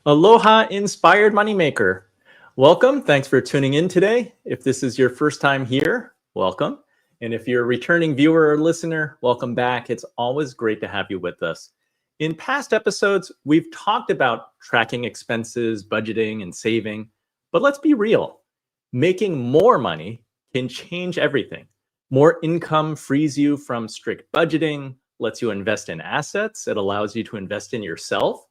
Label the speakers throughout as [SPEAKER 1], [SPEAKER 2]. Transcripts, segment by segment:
[SPEAKER 1] Aloha, inspired moneymaker. Welcome. Thanks for tuning in today. If this is your first time here, welcome. And if you're a returning viewer or listener, welcome back. It's always great to have you with us. In past episodes, we've talked about tracking expenses, budgeting, and saving. But let's be real. Making more money can change everything. More income frees you from strict budgeting, lets you invest in assets. It allows you to invest in yourself.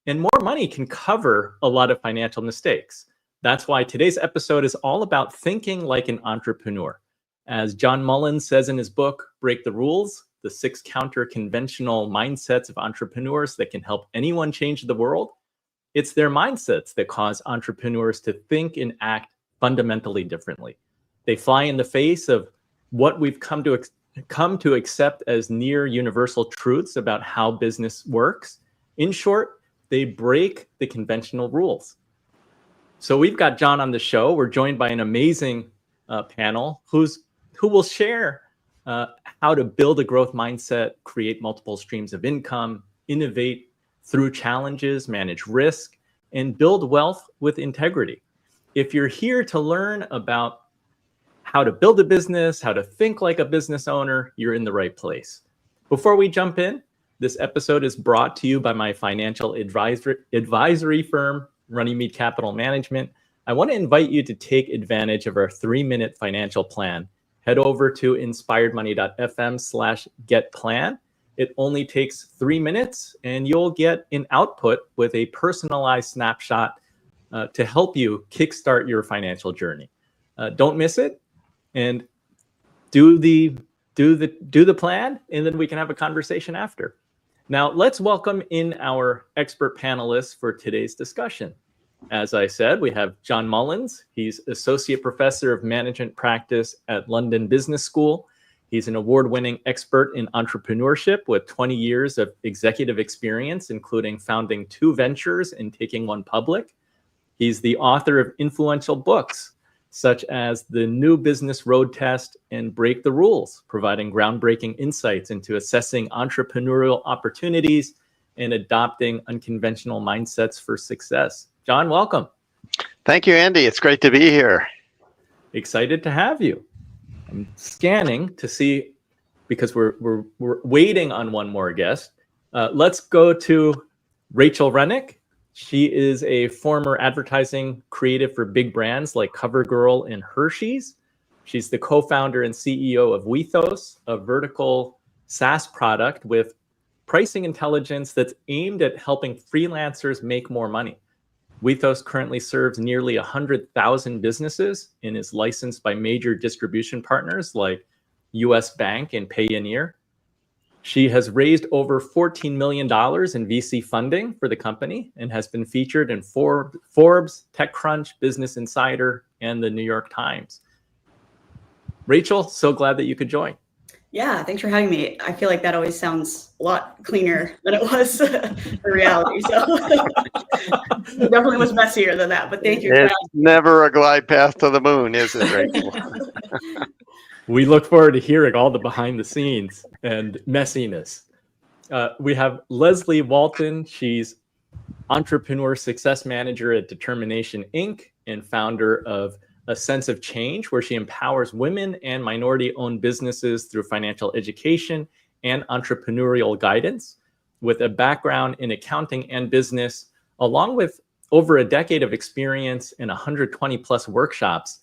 [SPEAKER 1] And more money can cover a lot of financial mistakes. That's why today's episode is all about thinking like an entrepreneur. As John Mullins says in his book, Break the Rules, the 6 counter-conventional mindsets of entrepreneurs that can help anyone change the world, it's their mindsets that cause entrepreneurs to think and act fundamentally differently. They fly in the face of what we've come to accept as near universal truths about how business works. In short, they break the conventional rules. So we've got John on the show. We're joined by an amazing panel who will share how to build a growth mindset, create multiple streams of income, innovate through challenges, manage risk, and build wealth with integrity. If you're here to learn about how to build a business, how to think like a business owner, you're in the right place. Before we jump in, this episode is brought to you by my financial advisory firm, Runnymede Capital Management. I want to invite you to take advantage of our 3-minute financial plan. Head over to inspiredmoney.fm/getplan. It only takes 3 minutes and you'll get an output with a personalized snapshot to help you kickstart your financial journey. Don't miss it and do the plan, and then we can have a conversation after. Now, let's welcome in our expert panelists for today's discussion. As I said, we have John Mullins. He's Associate Professor of Management Practice at London Business School. He's an award-winning expert in entrepreneurship with 20 years of executive experience, including founding 2 ventures and taking one public. He's the author of influential books, such as The New Business Road Test and Break the Rules, providing groundbreaking insights into assessing entrepreneurial opportunities and adopting unconventional mindsets for success. John, welcome.
[SPEAKER 2] Thank you, Andy. It's great to be here.
[SPEAKER 1] Excited to have you. I'm scanning to see, because we're waiting on one more guest. Let's go to Rachel Renock. She is a former advertising creative for big brands like CoverGirl and Hershey's. She's the co-founder and CEO of Wethos, a vertical SaaS product with pricing intelligence that's aimed at helping freelancers make more money. Wethos currently serves nearly 100,000 businesses and is licensed by major distribution partners like US Bank and Payoneer. She has raised over $14 million in VC funding for the company and has been featured in Forbes, TechCrunch, Business Insider, and the New York Times. Rachel, so glad that you could join.
[SPEAKER 3] Yeah, thanks for having me. I feel like that always sounds a lot cleaner than it was the reality. So it definitely was messier than that, but thank you.
[SPEAKER 2] It's never a glide path to the moon, is it, Rachel?
[SPEAKER 1] We look forward to hearing all the behind the scenes and messiness. We have Leslie Walton. She's entrepreneur success manager at Determination Inc. and founder of A Sense of Change, where she empowers women and minority-owned businesses through financial education and entrepreneurial guidance. With a background in accounting and business, along with over a decade of experience in 120 plus workshops,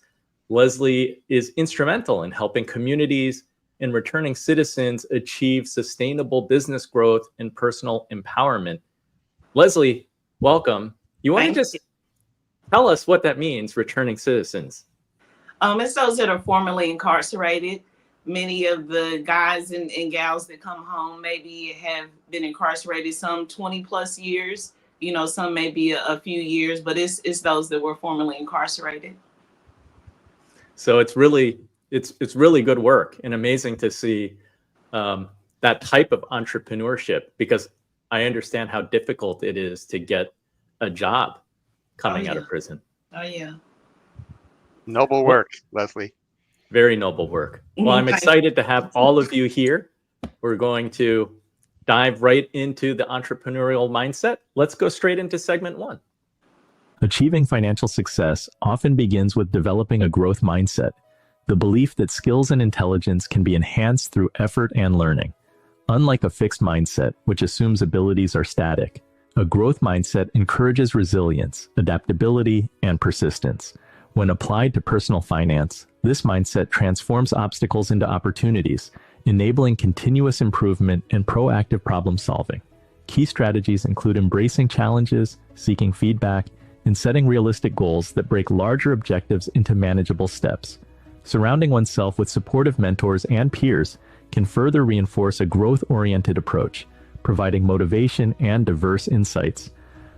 [SPEAKER 1] Leslie is instrumental in helping communities and returning citizens achieve sustainable business growth and personal empowerment. Leslie, welcome. You want to just tell us what that means, returning citizens?
[SPEAKER 4] It's those that are formerly incarcerated. Many of the guys and gals that come home maybe have been incarcerated some 20 plus years. You know, some maybe a few years, but it's those that were formerly incarcerated.
[SPEAKER 1] So it's really good work and amazing to see that type of entrepreneurship, because I understand how difficult it is to get a job coming out of prison.
[SPEAKER 4] Oh yeah.
[SPEAKER 2] Noble work, Leslie.
[SPEAKER 1] Very noble work. Well, I'm excited to have all of you here. We're going to dive right into the entrepreneurial mindset. Let's go straight into segment 1. Achieving financial success often begins with developing a growth mindset, the belief that skills and intelligence can be enhanced through effort and learning. Unlike a fixed mindset, which assumes abilities are static, a growth mindset encourages resilience, adaptability, and persistence. When applied to personal finance, this mindset transforms obstacles into opportunities, enabling continuous improvement and proactive problem solving. Key strategies include embracing challenges, seeking feedback, and setting realistic goals that break larger objectives into manageable steps. Surrounding oneself with supportive mentors and peers can further reinforce a growth-oriented approach, providing motivation and diverse insights.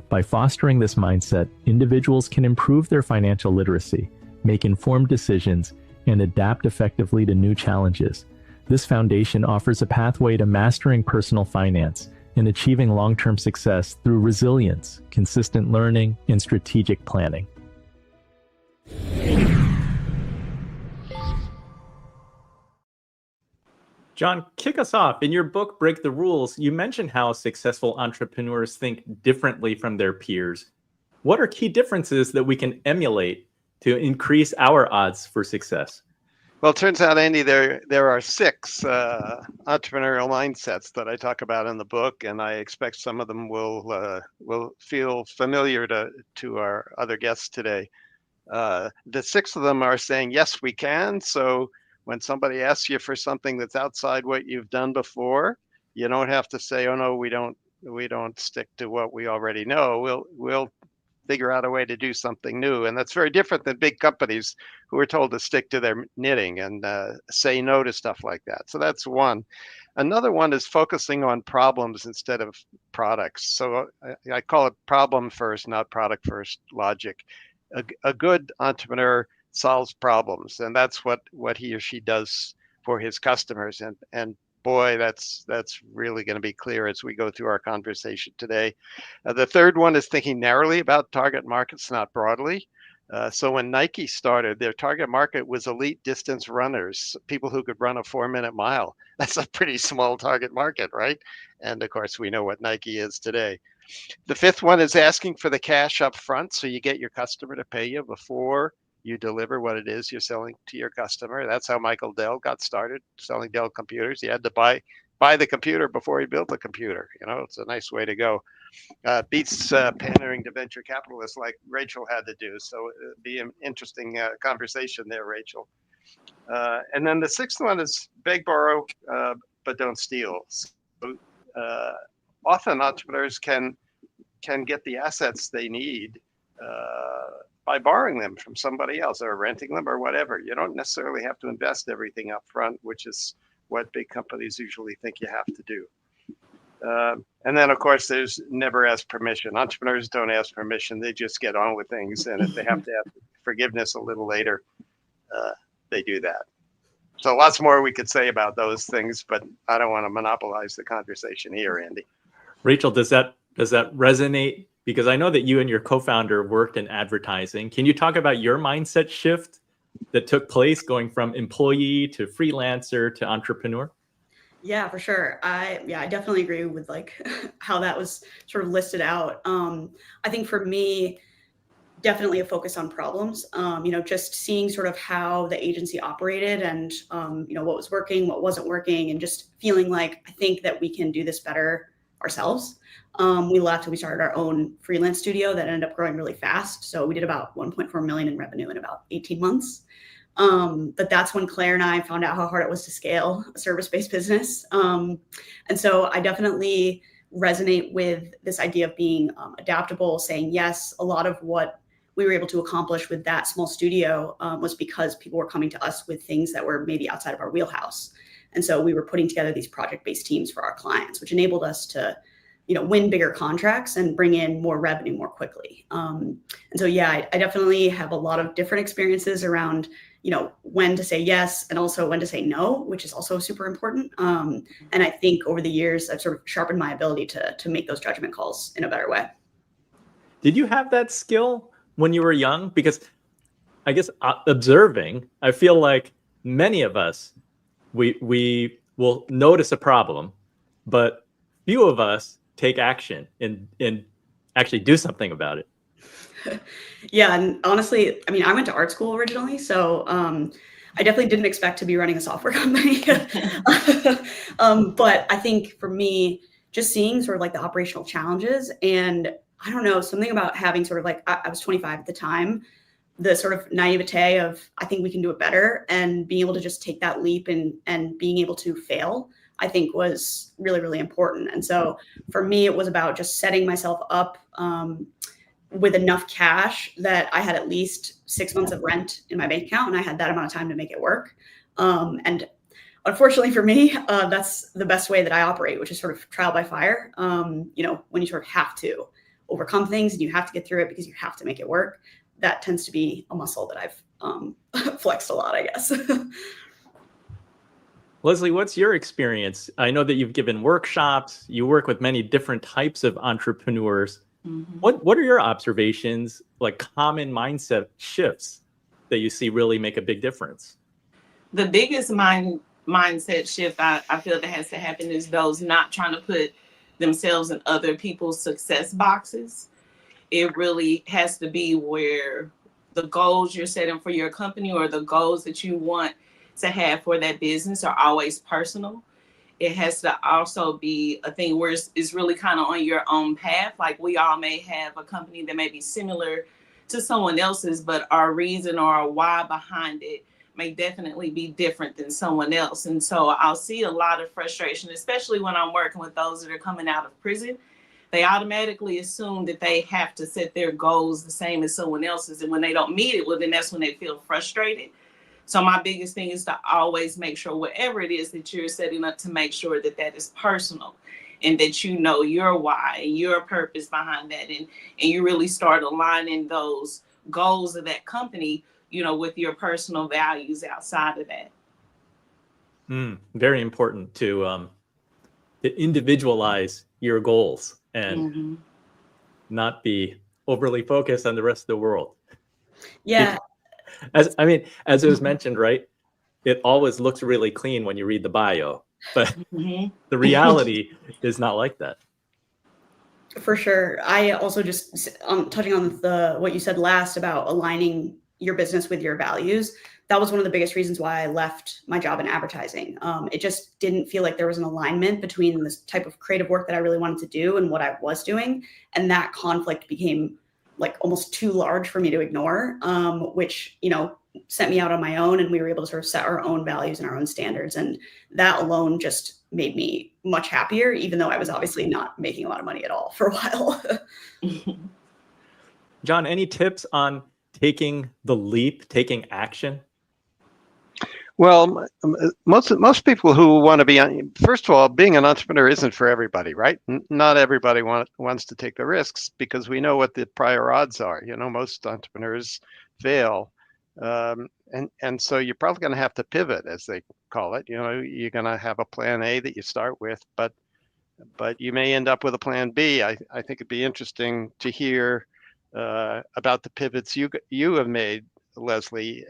[SPEAKER 1] By fostering this mindset, individuals can improve their financial literacy, make informed decisions, and adapt effectively to new challenges. This foundation offers a pathway to mastering personal finance and achieving long-term success through resilience, consistent learning, and strategic planning. John, kick us off. In your book, Break the Rules, you mentioned how successful entrepreneurs think differently from their peers. What are key differences that we can emulate to increase our odds for success?
[SPEAKER 2] Well, it turns out, Andy, there are 6 entrepreneurial mindsets that I talk about in the book, and I expect some of them will feel familiar to our other guests today. The 6 of them are saying, yes, we can. So when somebody asks you for something that's outside what you've done before, you don't have to say, oh no, we don't stick to what we already know. We'll figure out a way to do something new. And that's very different than big companies who are told to stick to their knitting and say no to stuff like that. So that's one. Another one is focusing on problems instead of products. So I call it problem first, not product first logic. A good entrepreneur solves problems, and that's what he or she does for his customers. And boy, that's really going to be clear as we go through our conversation today. The third one is thinking narrowly about target markets, not broadly. So when Nike started, their target market was elite distance runners, people who could run a 4-minute mile. That's a pretty small target market, right? And of course, we know what Nike is today. The fifth one is asking for the cash up front, so you get your customer to pay you before you deliver what it is you're selling to your customer. That's how Michael Dell got started selling Dell computers. He had to buy the computer before he built the computer. It's a nice way to go. Beats pandering to venture capitalists like Rachel had to do. So it'd be an interesting conversation there, Rachel. And then the sixth one is beg, borrow, but don't steal. So, often entrepreneurs can get the assets they need by borrowing them from somebody else or renting them or whatever. You don't necessarily have to invest everything up front, which is what big companies usually think you have to do. And then, of course, there's never ask permission. Entrepreneurs don't ask permission. They just get on with things. And if they have to ask forgiveness a little later, they do that. So lots more we could say about those things, but I don't want to monopolize the conversation here, Andy.
[SPEAKER 1] Rachel, does that resonate? Because I know that you and your co-founder worked in advertising. Can you talk about your mindset shift that took place going from employee to freelancer to entrepreneur?
[SPEAKER 3] Yeah, for sure. I definitely agree with how that was sort of listed out. I think for me, definitely a focus on problems, just seeing sort of how the agency operated and, what was working, what wasn't working, and just feeling like, I think that we can do this better ourselves. We left and we started our own freelance studio that ended up growing really fast. So we did about 1.4 million in revenue in about 18 months. But that's when Claire and I found out how hard it was to scale a service-based business. And so I definitely resonate with this idea of being adaptable, saying yes. A lot of what we were able to accomplish with that small studio was because people were coming to us with things that were maybe outside of our wheelhouse. And so we were putting together these project-based teams for our clients, which enabled us to win bigger contracts and bring in more revenue more quickly. And so, I definitely have a lot of different experiences around, when to say yes and also when to say no, which is also super important. And I think over the years, I've sort of sharpened my ability to make those judgment calls in a better way.
[SPEAKER 1] Did you have that skill when you were young? Because I guess observing, I feel like many of us, we will notice a problem, but few of us take action and actually do something about it.
[SPEAKER 3] Yeah, and honestly, I mean, I went to art school originally, so I definitely didn't expect to be running a software company. But I think for me, just seeing sort of like the operational challenges, and I don't know, something about having sort of like, I was 25 at the time, the sort of naivete of, I think we can do it better, and being able to just take that leap and being able to fail, I think was really, really important. And so for me, it was about just setting myself up with enough cash that I had at least 6 months of rent in my bank account, and I had that amount of time to make it work. And unfortunately for me, that's the best way that I operate, which is sort of trial by fire. When you sort of have to overcome things and you have to get through it because you have to make it work, that tends to be a muscle that I've flexed a lot, I guess.
[SPEAKER 1] Leslie, what's your experience? I know that you've given workshops, you work with many different types of entrepreneurs. Mm-hmm. What are your observations, like common mindset shifts that you see really make a big difference?
[SPEAKER 4] The biggest mindset shift I feel that has to happen is those not trying to put themselves in other people's success boxes. It really has to be where the goals you're setting for your company or the goals that you want to have for that business are always personal. It has to also be a thing where it's really kind of on your own path. Like we all may have a company that may be similar to someone else's, but our reason or our why behind it may definitely be different than someone else. And so I'll see a lot of frustration, especially when I'm working with those that are coming out of prison. They automatically assume that they have to set their goals the same as someone else's. And when they don't meet it, well, then that's when they feel frustrated. So my biggest thing is to always make sure whatever it is that you're setting up, to make sure that that is personal and that you know your why and your purpose behind that. And you really start aligning those goals of that company, with your personal values outside of that.
[SPEAKER 1] Very important to individualize your goals and not be overly focused on the rest of the world.
[SPEAKER 3] Yeah.
[SPEAKER 1] As it was mentioned, right? It always looks really clean when you read the bio, but the reality is not like that.
[SPEAKER 3] For sure. I also just touching on what you said last about aligning your business with your values. That was one of the biggest reasons why I left my job in advertising. It just didn't feel like there was an alignment between this type of creative work that I really wanted to do and what I was doing. And that conflict became like almost too large for me to ignore, which, sent me out on my own, and we were able to sort of set our own values and our own standards. And that alone just made me much happier, even though I was obviously not making a lot of money at all for a while.
[SPEAKER 1] John, any tips on taking the leap, taking action?
[SPEAKER 2] Well, most people who want to be, first of all, being an entrepreneur isn't for everybody, right? Not everybody wants to take the risks, because we know what the prior odds are. Most entrepreneurs fail. And so you're probably going to have to pivot, as they call it. You're going to have a plan A that you start with, but you may end up with a plan B. I think it'd be interesting to hear about the pivots you have made, Leslie,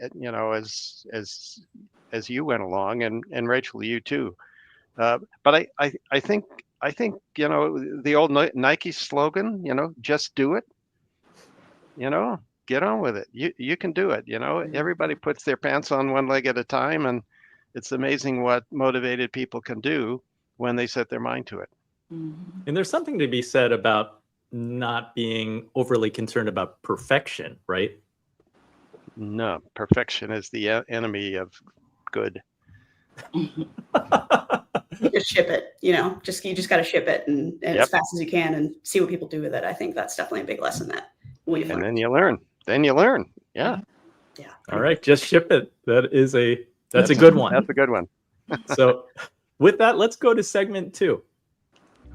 [SPEAKER 2] as you went along, and Rachel, you too. But I think the old Nike slogan, just do it. Get on with it. You can do it. Everybody puts their pants on one leg at a time, and it's amazing what motivated people can do when they set their mind to it.
[SPEAKER 1] And there's something to be said about not being overly concerned about perfection, right?
[SPEAKER 2] No, perfection is the enemy of good.
[SPEAKER 3] Just ship it, you just got to ship it and as fast as you can and see what people do with it. I think that's definitely a big lesson that we've learned.
[SPEAKER 2] And then you learn. Yeah.
[SPEAKER 1] All right. Just ship it. That's a good one.
[SPEAKER 2] That's a good one.
[SPEAKER 1] So with that, let's go to segment 2.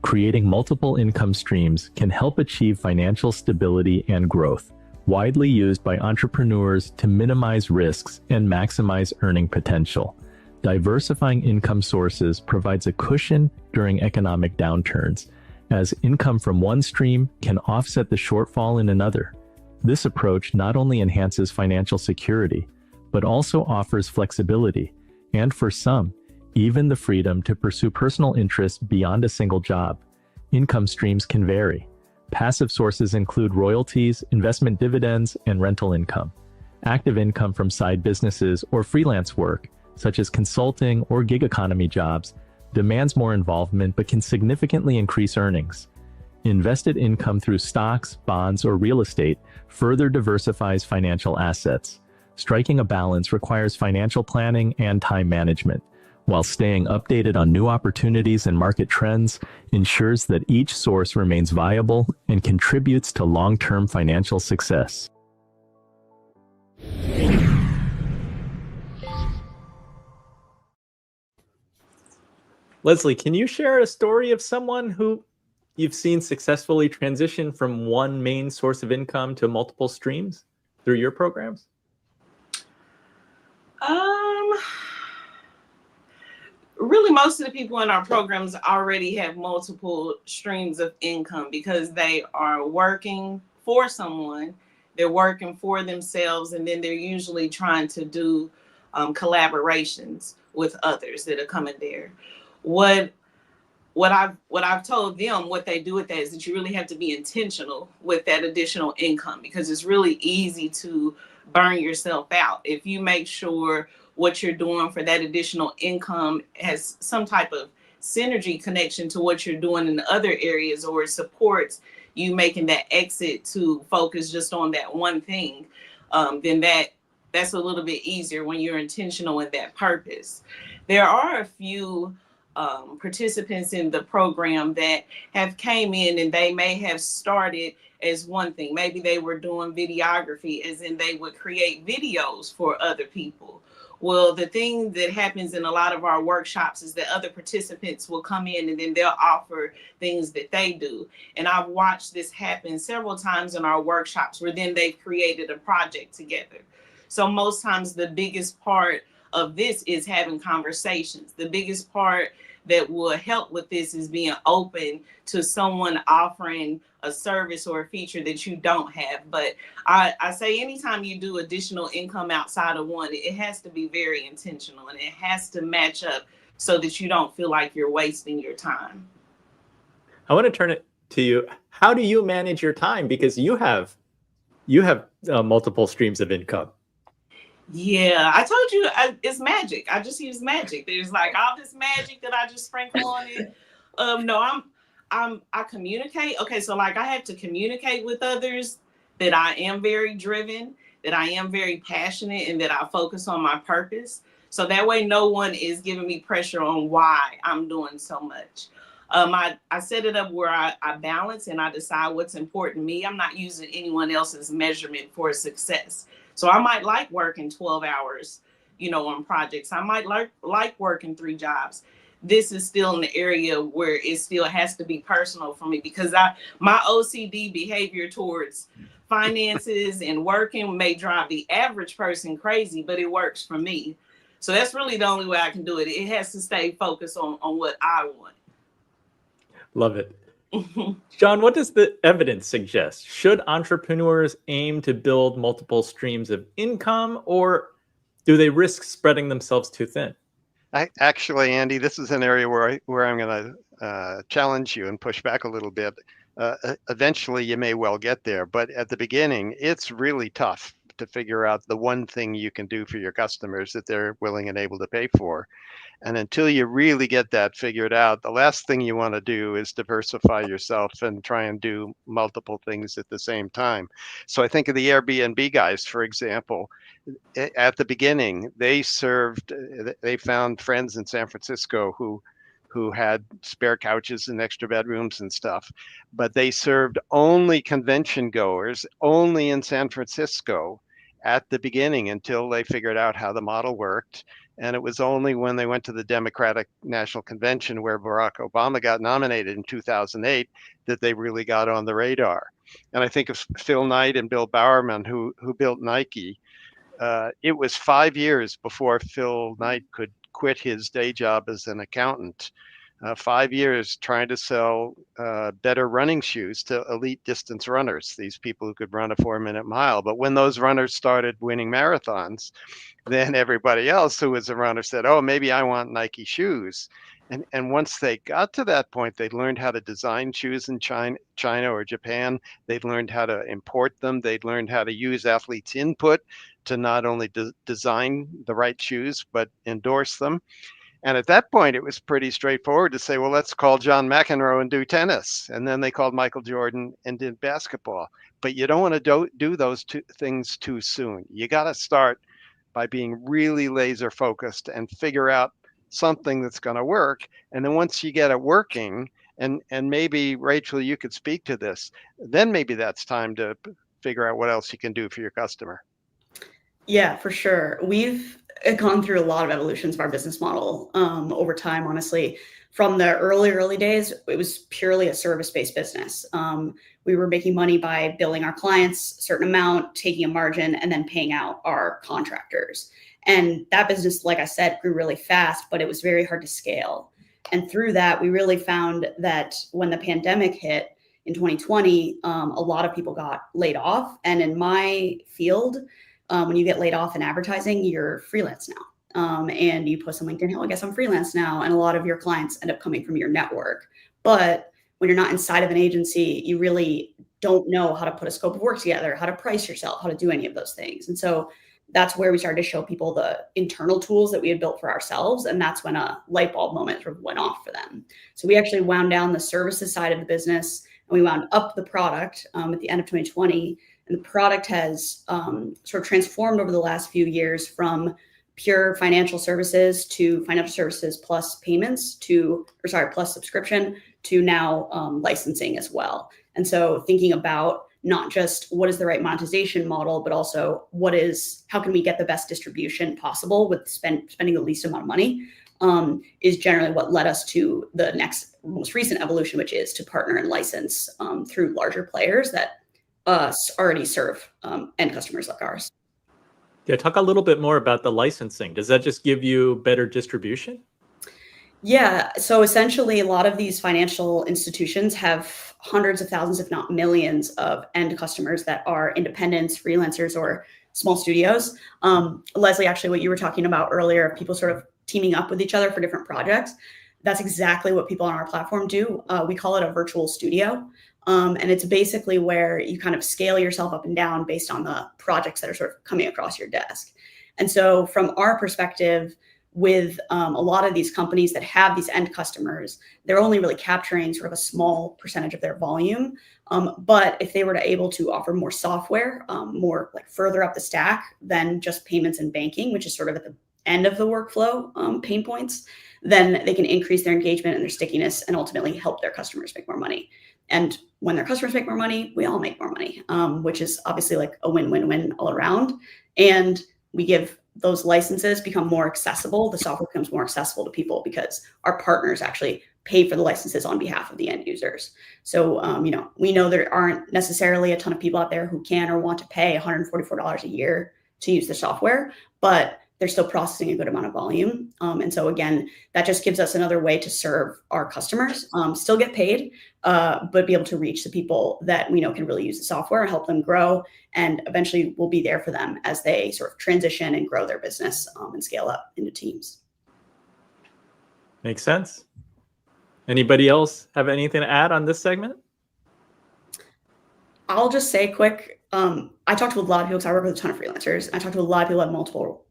[SPEAKER 5] Creating multiple income streams can help achieve financial stability and growth, widely used by entrepreneurs to minimize risks and maximize earning potential. Diversifying income sources provides a cushion during economic downturns, as income from one stream can offset the shortfall in another. This approach not only enhances financial security, but also offers flexibility, and for some, even the freedom to pursue personal interests beyond a single job. Income streams can vary. Passive sources include royalties, investment dividends, and rental income. Active income from side businesses or freelance work, such as consulting or gig economy jobs, demands more involvement but can significantly increase earnings. Invested income through stocks, bonds, or real estate further diversifies financial assets. Striking a balance requires financial planning and time management, while staying updated on new opportunities and market trends ensures that each source remains viable and contributes to long-term financial success.
[SPEAKER 1] Leslie, can you share a story of someone who you've seen successfully transition from one main source of income to multiple streams through your programs?
[SPEAKER 4] Really, most of the people in our programs already have multiple streams of income because they are working for someone, they're working for themselves, and then they're usually trying to do collaborations with others that are coming there. What I've told them, what they do with that is that you really have to be intentional with that additional income, because it's really easy to burn yourself out if you make sure what you're doing for that additional income has some type of synergy connection to what you're doing in other areas, or it supports you making that exit to focus just on that one thing. Then that's a little bit easier when you're intentional in that purpose. There are a few participants in the program that have came in and they may have started as one thing. Maybe they were doing videography, as in they would create videos for other people. Well, the thing that happens in a lot of our workshops is that other participants will come in and then they'll offer things that they do. And I've watched this happen several times in our workshops where then they've created a project together. So most times the biggest part of this is having conversations. The biggest part that will help with this is being open to someone offering a service or a feature that you don't have. But I say anytime you do additional income outside of one, it has to be very intentional and it has to match up so that you don't feel like you're wasting your time.
[SPEAKER 1] I want to turn it to you. How do you manage your time? Because you have multiple streams of income.
[SPEAKER 4] Yeah, I told you it's magic. I just use magic. There's like all this magic that I just sprinkle on it. No, I communicate. Okay, so like I have to communicate with others that I am very driven, that I am very passionate, and that I focus on my purpose. So that way no one is giving me pressure on why I'm doing so much. I set it up where I balance and I decide what's important to me. I'm not using anyone else's measurement for success. So I might like working 12 hours, on projects. I might like working 3 jobs. This is still an area where it still has to be personal for me, because my OCD behavior towards finances and working may drive the average person crazy, but it works for me. So that's really the only way I can do it. It has to stay focused on what I want.
[SPEAKER 1] Love it. John, what does the evidence suggest? Should entrepreneurs aim to build multiple streams of income, or do they risk spreading themselves too thin?
[SPEAKER 2] Actually, Andy, this is an area where I'm going to challenge you and push back a little bit. Eventually, you may well get there, but at the beginning, it's really tough to figure out the one thing you can do for your customers that they're willing and able to pay for. And until you really get that figured out, the last thing you want to do is diversify yourself and try and do multiple things at the same time. So I think of the Airbnb guys, for example. At the beginning, they found friends in San Francisco who had spare couches and extra bedrooms and stuff, but they served only convention goers, only in San Francisco at the beginning, until they figured out how the model worked. And it was only when they went to the Democratic National Convention, where Barack Obama got nominated in 2008, that they really got on the radar. And I think of Phil Knight and Bill Bowerman, who built Nike. It was 5 years before Phil Knight could quit his day job as an accountant. 5 years trying to sell better running shoes to elite distance runners, these people who could run a 4-minute mile. But when those runners started winning marathons, then everybody else who was a runner said, oh, maybe I want Nike shoes. And once they got to that point, they learned how to design shoes in China or Japan. They'd learned how to import them. They'd learned how to use athletes' input to not only design the right shoes, but endorse them. And at that point, it was pretty straightforward to say, well, let's call John McEnroe and do tennis. And then they called Michael Jordan and did basketball. But you don't want to do those two things too soon. You got to start by being really laser focused and figure out something that's going to work. And then once you get it working, and maybe Rachel, you could speak to this, then maybe that's time to figure out what else you can do for your customer.
[SPEAKER 3] Yeah, for sure. We've gone through a lot of evolutions of our business model over time, honestly. From the early days, it was purely a service-based business. We were making money by billing our clients a certain amount, taking a margin, and then paying out our contractors. And that business, like I said, grew really fast, but it was very hard to scale. And through that, we really found that when the pandemic hit in 2020, a lot of people got laid off. And in my field, when you get laid off in advertising, you're freelance now. And you post on LinkedIn, oh, I guess I'm freelance now. And a lot of your clients end up coming from your network. But when you're not inside of an agency, you really don't know how to put a scope of work together, how to price yourself, how to do any of those things. And so that's where we started to show people the internal tools that we had built for ourselves. And that's when a light bulb moment sort of went off for them. So we actually wound down the services side of the business and we wound up the product at the end of 2020. And the product has sort of transformed over the last few years from pure financial services to financial services plus payments plus subscription to now licensing as well. And so thinking about not just what is the right monetization model, but also how can we get the best distribution possible with spending the least amount of money is generally what led us to the most recent evolution, which is to partner and license through larger players that already serve end customers like ours.
[SPEAKER 1] Yeah, talk a little bit more about the licensing. Does that just give you better distribution?
[SPEAKER 3] Yeah, so essentially a lot of these financial institutions have hundreds of thousands, if not millions, of end customers that are independents, freelancers, or small studios. Leslie, actually what you were talking about earlier, people sort of teaming up with each other for different projects. That's exactly what people on our platform do. We call it a virtual studio. And it's basically where you kind of scale yourself up and down based on the projects that are sort of coming across your desk. And so from our perspective, with a lot of these companies that have these end customers, they're only really capturing sort of a small percentage of their volume. But if they were to able to offer more software, more like further up the stack than just payments and banking, which is sort of at the end of the workflow pain points, then they can increase their engagement and their stickiness and ultimately help their customers make more money. And when their customers make more money, we all make more money, which is obviously like a win-win-win all around. And we give those licenses become more accessible. The software becomes more accessible to people because our partners actually pay for the licenses on behalf of the end users. So, we know there aren't necessarily a ton of people out there who can or want to pay $144 a year to use the software, but they're still processing a good amount of volume. And so again, that just gives us another way to serve our customers, still get paid, but be able to reach the people that we know can really use the software and help them grow. And eventually we'll be there for them as they sort of transition and grow their business and scale up into teams.
[SPEAKER 1] Makes sense. Anybody else have anything to add on this segment?
[SPEAKER 3] I'll just say quick, I talk to a lot of people because I work with a ton of freelancers. I talk to a lot of people who have multiple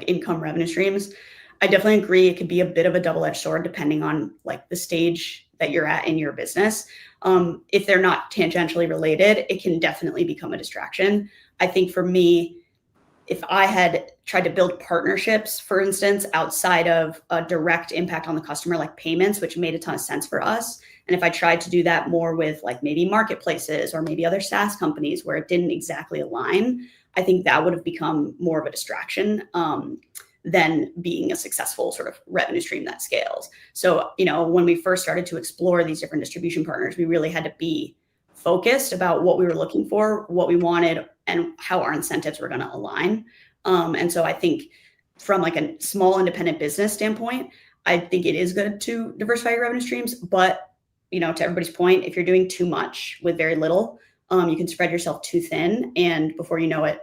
[SPEAKER 3] income revenue streams. I definitely agree it could be a bit of a double-edged sword depending on the stage that you're at in your business. If they're not tangentially related, it can definitely become a distraction. I think for me, if I had tried to build partnerships, for instance, outside of a direct impact on the customer, like payments, which made a ton of sense for us, and if I tried to do that more with maybe marketplaces or maybe other SaaS companies where it didn't exactly align, I think that would have become more of a distraction than being a successful sort of revenue stream that scales. So, when we first started to explore these different distribution partners, we really had to be focused about what we were looking for, what we wanted, and how our incentives were going to align. And so I think from a small independent business standpoint, I think it is good to diversify your revenue streams. But, to everybody's point, if you're doing too much with very little, you can spread yourself too thin. And before you know it,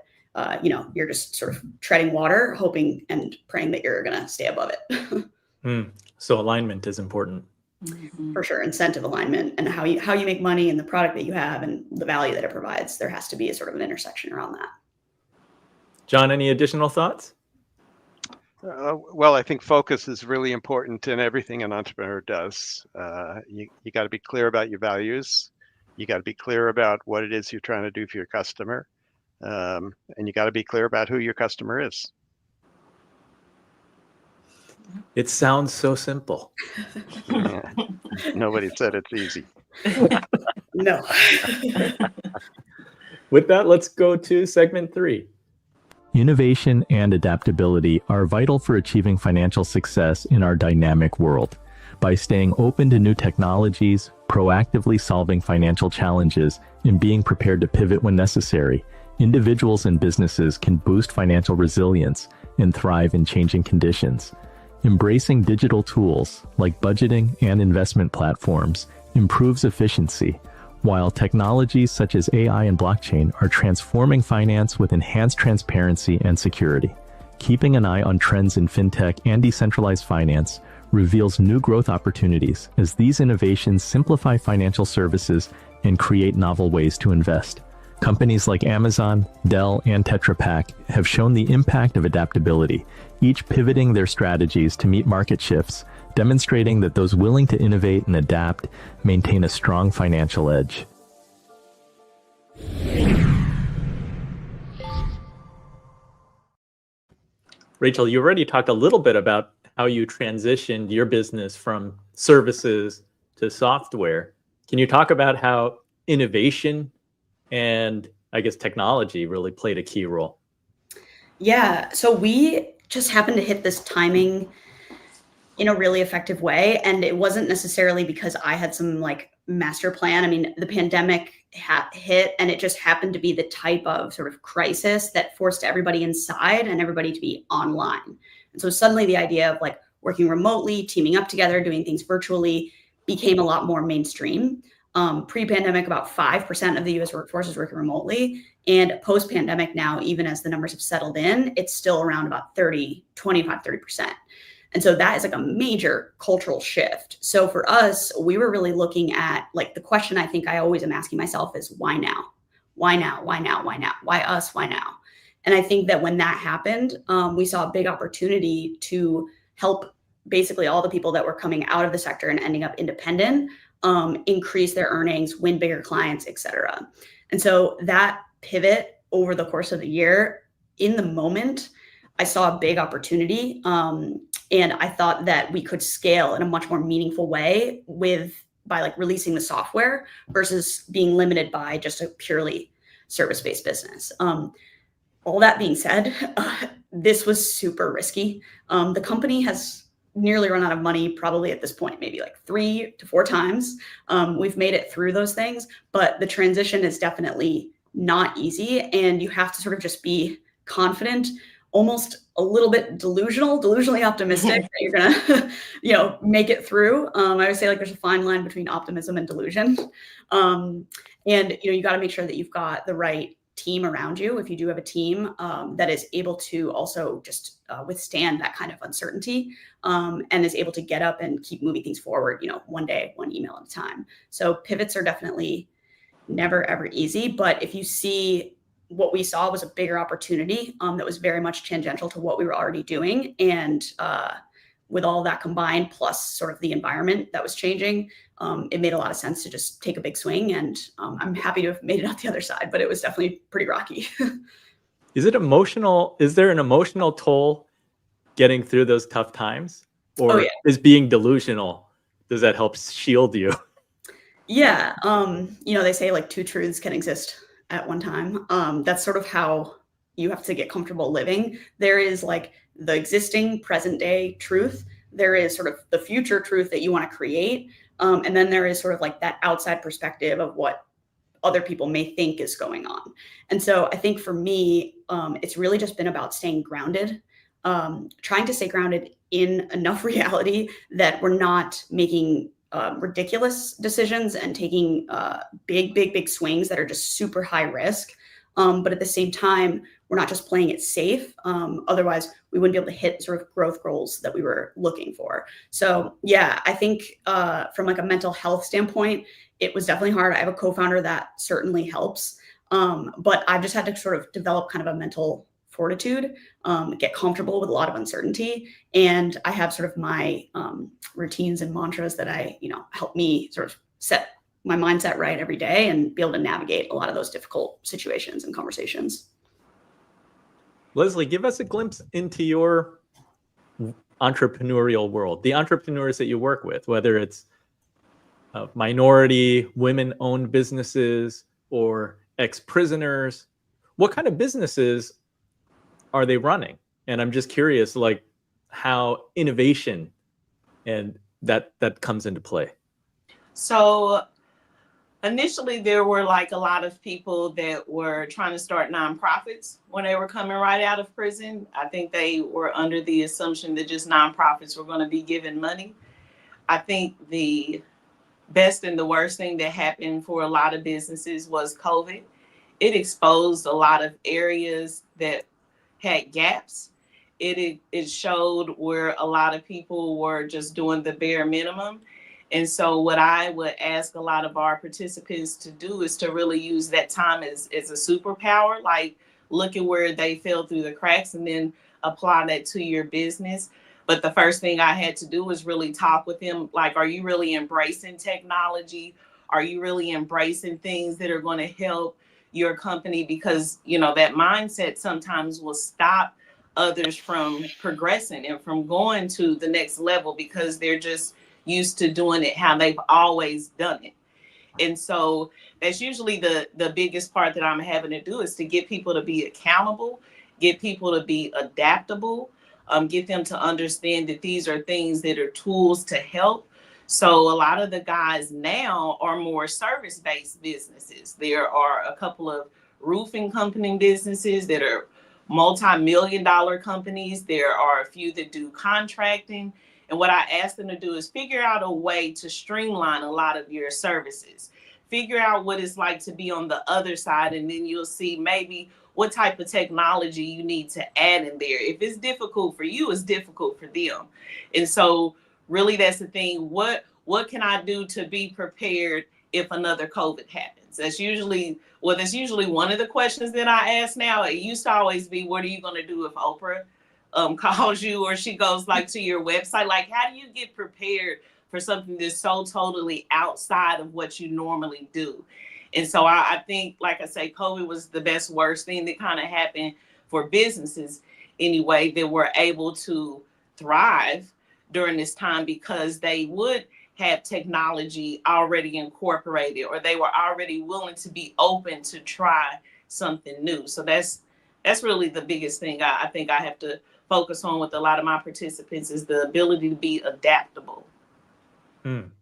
[SPEAKER 3] you're just sort of treading water, hoping and praying that you're going to stay above it.
[SPEAKER 1] So alignment is important.
[SPEAKER 3] For sure. Incentive alignment and how you make money and the product that you have and the value that it provides. There has to be a sort of an intersection around that.
[SPEAKER 1] John, any additional thoughts?
[SPEAKER 2] Well, I think focus is really important in everything an entrepreneur does. You got to be clear about your values. You got to be clear about what it is you're trying to do for your customer. And you got to be clear about who your customer is.
[SPEAKER 1] It sounds so simple.
[SPEAKER 2] Yeah. Nobody said it's easy.
[SPEAKER 3] No.
[SPEAKER 1] With that, let's go to segment 3.
[SPEAKER 5] Innovation and adaptability are vital for achieving financial success in our dynamic world. By staying open to new technologies, proactively solving financial challenges, and being prepared to pivot when necessary, individuals and businesses can boost financial resilience and thrive in changing conditions. Embracing digital tools like budgeting and investment platforms improves efficiency, while technologies such as AI and blockchain are transforming finance with enhanced transparency and security. Keeping an eye on trends in fintech and decentralized finance reveals new growth opportunities as these innovations simplify financial services and create novel ways to invest. Companies like Amazon, Dell, and Tetra Pak have shown the impact of adaptability, each pivoting their strategies to meet market shifts, demonstrating that those willing to innovate and adapt maintain a strong financial edge.
[SPEAKER 1] Rachel, you already talked a little bit about how you transitioned your business from services to software. Can you talk about how innovation and I guess technology really played a key role?
[SPEAKER 3] Yeah. So we just happened to hit this timing in a really effective way. And it wasn't necessarily because I had some like master plan. I mean, the pandemic hit and it just happened to be the type of sort of crisis that forced everybody inside and everybody to be online. And so suddenly the idea of like working remotely, teaming up together, doing things virtually became a lot more mainstream. Pre-pandemic, about 5% of the US workforce is working remotely. And post-pandemic now, even as the numbers have settled in, it's still around about 30%. And so that is like a major cultural shift. So for us, we were really looking at like the question I think I always am asking myself is why now? Why now? Why now? Why now? Why us? Why now? And I think that when that happened, we saw a big opportunity to help basically all the people that were coming out of the sector and ending up independent, increase their earnings, win bigger clients, et cetera. And so that pivot over the course of the year, in the moment, I saw a big opportunity. And I thought that we could scale in a much more meaningful way by like releasing the software versus being limited by just a purely service-based business. All that being said, this was super risky. The company has nearly run out of money probably at this point, maybe like 3 to 4 times. We've made it through those things, but the transition is definitely not easy. And you have to sort of just be confident, almost a little bit delusionally optimistic that you're gonna, make it through. I would say like there's a fine line between optimism and delusion. And, you got to make sure that you've got the right team around you. If you do have a team that is able to also just withstand that kind of uncertainty and is able to get up and keep moving things forward, one day, one email at a time. So pivots are definitely never, ever easy. But if you see what we saw was a bigger opportunity that was very much tangential to what we were already doing. And with all that combined, plus sort of the environment that was changing, it made a lot of sense to just take a big swing. And I'm happy to have made it out the other side, but it was definitely pretty rocky.
[SPEAKER 1] Is it emotional? Is there an emotional toll getting through those tough times? Or is being delusional, does that help shield you?
[SPEAKER 3] Yeah. They say like 2 truths can exist at one time. That's sort of how you have to get comfortable living. There is like the existing present day truth. There is sort of the future truth that you want to create. And then there is sort of like that outside perspective of what other people may think is going on. And so I think for me, it's really just been about staying grounded, trying to stay grounded in enough reality that we're not making ridiculous decisions and taking big swings that are just super high risk. But at the same time, we're not just playing it safe. Otherwise, we wouldn't be able to hit sort of growth goals that we were looking for. So yeah, I think from like a mental health standpoint, it was definitely hard. I have a co-founder that certainly helps. But I've just had to sort of develop kind of a mental fortitude, get comfortable with a lot of uncertainty. And I have sort of my routines and mantras that help me sort of set my mindset right every day and be able to navigate a lot of those difficult situations and conversations.
[SPEAKER 1] Leslie, give us a glimpse into your entrepreneurial world, the entrepreneurs that you work with, whether it's minority, women-owned businesses, or ex-prisoners. What kind of businesses are they running? And I'm just curious, like, how innovation and that comes into play.
[SPEAKER 4] So initially there were like a lot of people that were trying to start nonprofits when they were coming right out of prison. I think they were under the assumption that just nonprofits were going to be given money. I think the best and the worst thing that happened for a lot of businesses was COVID. It exposed a lot of areas that had gaps. It showed where a lot of people were just doing the bare minimum. And so what I would ask a lot of our participants to do is to really use that time as a superpower, like look at where they fell through the cracks and then apply that to your business. But the first thing I had to do was really talk with them, like, are you really embracing technology? Are you really embracing things that are going to help your company? Because, that mindset sometimes will stop others from progressing and from going to the next level because they're just used to doing it how they've always done it. And so that's usually the biggest part that I'm having to do is to get people to be accountable, get people to be adaptable, get them to understand that these are things that are tools to help. So a lot of the guys now are more service-based businesses. There are a couple of roofing company businesses that are multi-million-dollar companies. There are a few that do contracting. And what I ask them to do is figure out a way to streamline a lot of your services. Figure out what it's like to be on the other side, and then you'll see maybe what type of technology you need to add in there. If it's difficult for you, it's difficult for them. And so really that's the thing. What can I do to be prepared if another COVID happens? That's usually one of the questions that I ask now. It used to always be, what are you going to do if Oprah calls you or she goes like to your website? Like, how do you get prepared for something that's so totally outside of what you normally do? And so I think, like I say, COVID was the best, worst thing that kind of happened for businesses anyway, that were able to thrive during this time because they would have technology already incorporated, or they were already willing to be open to try something new. So that's really the biggest thing I think I have to focus on with a lot of my participants, is the ability to be adaptable.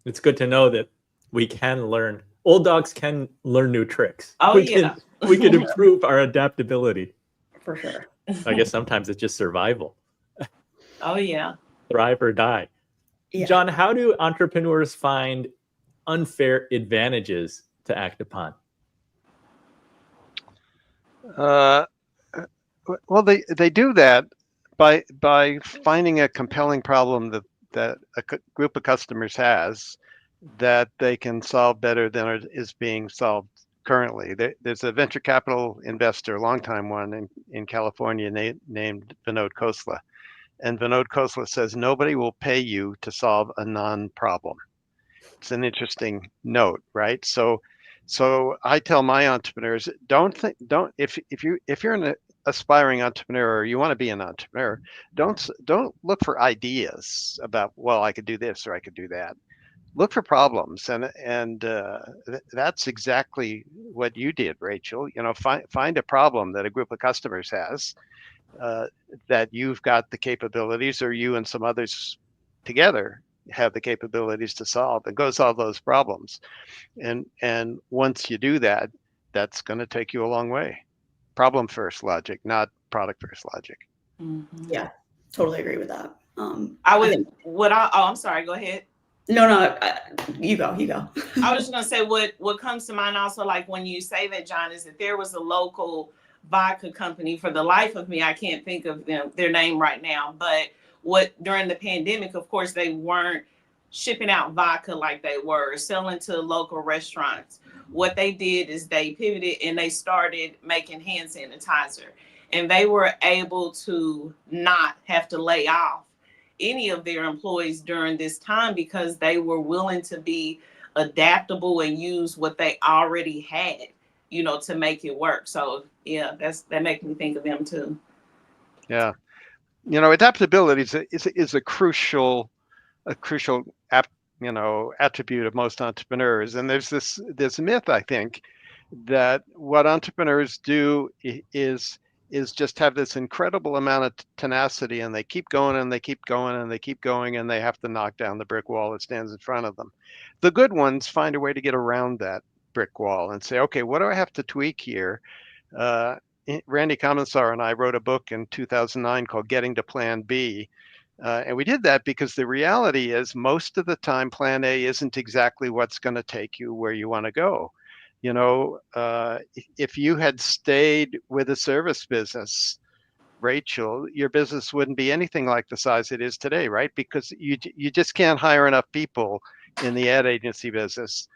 [SPEAKER 1] It's good to know that we can learn. Old dogs can learn new tricks.
[SPEAKER 4] Oh,
[SPEAKER 1] we can improve our adaptability.
[SPEAKER 3] For sure.
[SPEAKER 1] I guess sometimes it's just survival.
[SPEAKER 4] Oh, yeah.
[SPEAKER 1] Thrive or die. Yeah. John, how do entrepreneurs find unfair advantages to act upon?
[SPEAKER 2] Well, they do that by finding a compelling problem that a group of customers has that they can solve better than is being solved currently. There's a venture capital investor, a longtime one in California, named Vinod Khosla. And Vinod Khosla says, nobody will pay you to solve a non-problem. It's an interesting note, right? So I tell my entrepreneurs, if you're an aspiring entrepreneur, or you want to be an entrepreneur, don't look for ideas about, well, I could do this or I could do that. Look for problems, and that's exactly what you did, Rachel. Find a problem that a group of customers has that you've got the capabilities, or you and some others together have the capabilities to solve, and go solve those problems. And once you do that, that's going to take you a long way. Problem first logic, not product first logic.
[SPEAKER 3] Mm-hmm. Yeah, totally agree with that.
[SPEAKER 4] I'm sorry, go ahead.
[SPEAKER 3] No, you go.
[SPEAKER 4] I was just gonna say what comes to mind also, like when you say that, John, is that there was a local vodka company. For the life of me, I can't think of their name right now. But during the pandemic, of course, they weren't shipping out vodka like they were selling to local restaurants. What they did is they pivoted and they started making hand sanitizer, and they were able to not have to lay off any of their employees during this time because they were willing to be adaptable and use what they already had, to make it work. So yeah, that makes me think of them too.
[SPEAKER 2] Yeah. Adaptability is a crucial attribute of most entrepreneurs. And there's this myth, I think, that what entrepreneurs do is just have this incredible amount of tenacity, and they keep going and they keep going and they keep going, and they have to knock down the brick wall that stands in front of them. The good ones find a way to get around that brick wall and say, okay, what do I have to tweak here? Randy Commissar and I wrote a book in 2009 called Getting to Plan B. And we did that because the reality is most of the time, Plan A isn't exactly what's going to take you where you want to go. If you had stayed with a service business, Rachel, your business wouldn't be anything like the size it is today, right? Because you just can't hire enough people in the ad agency business,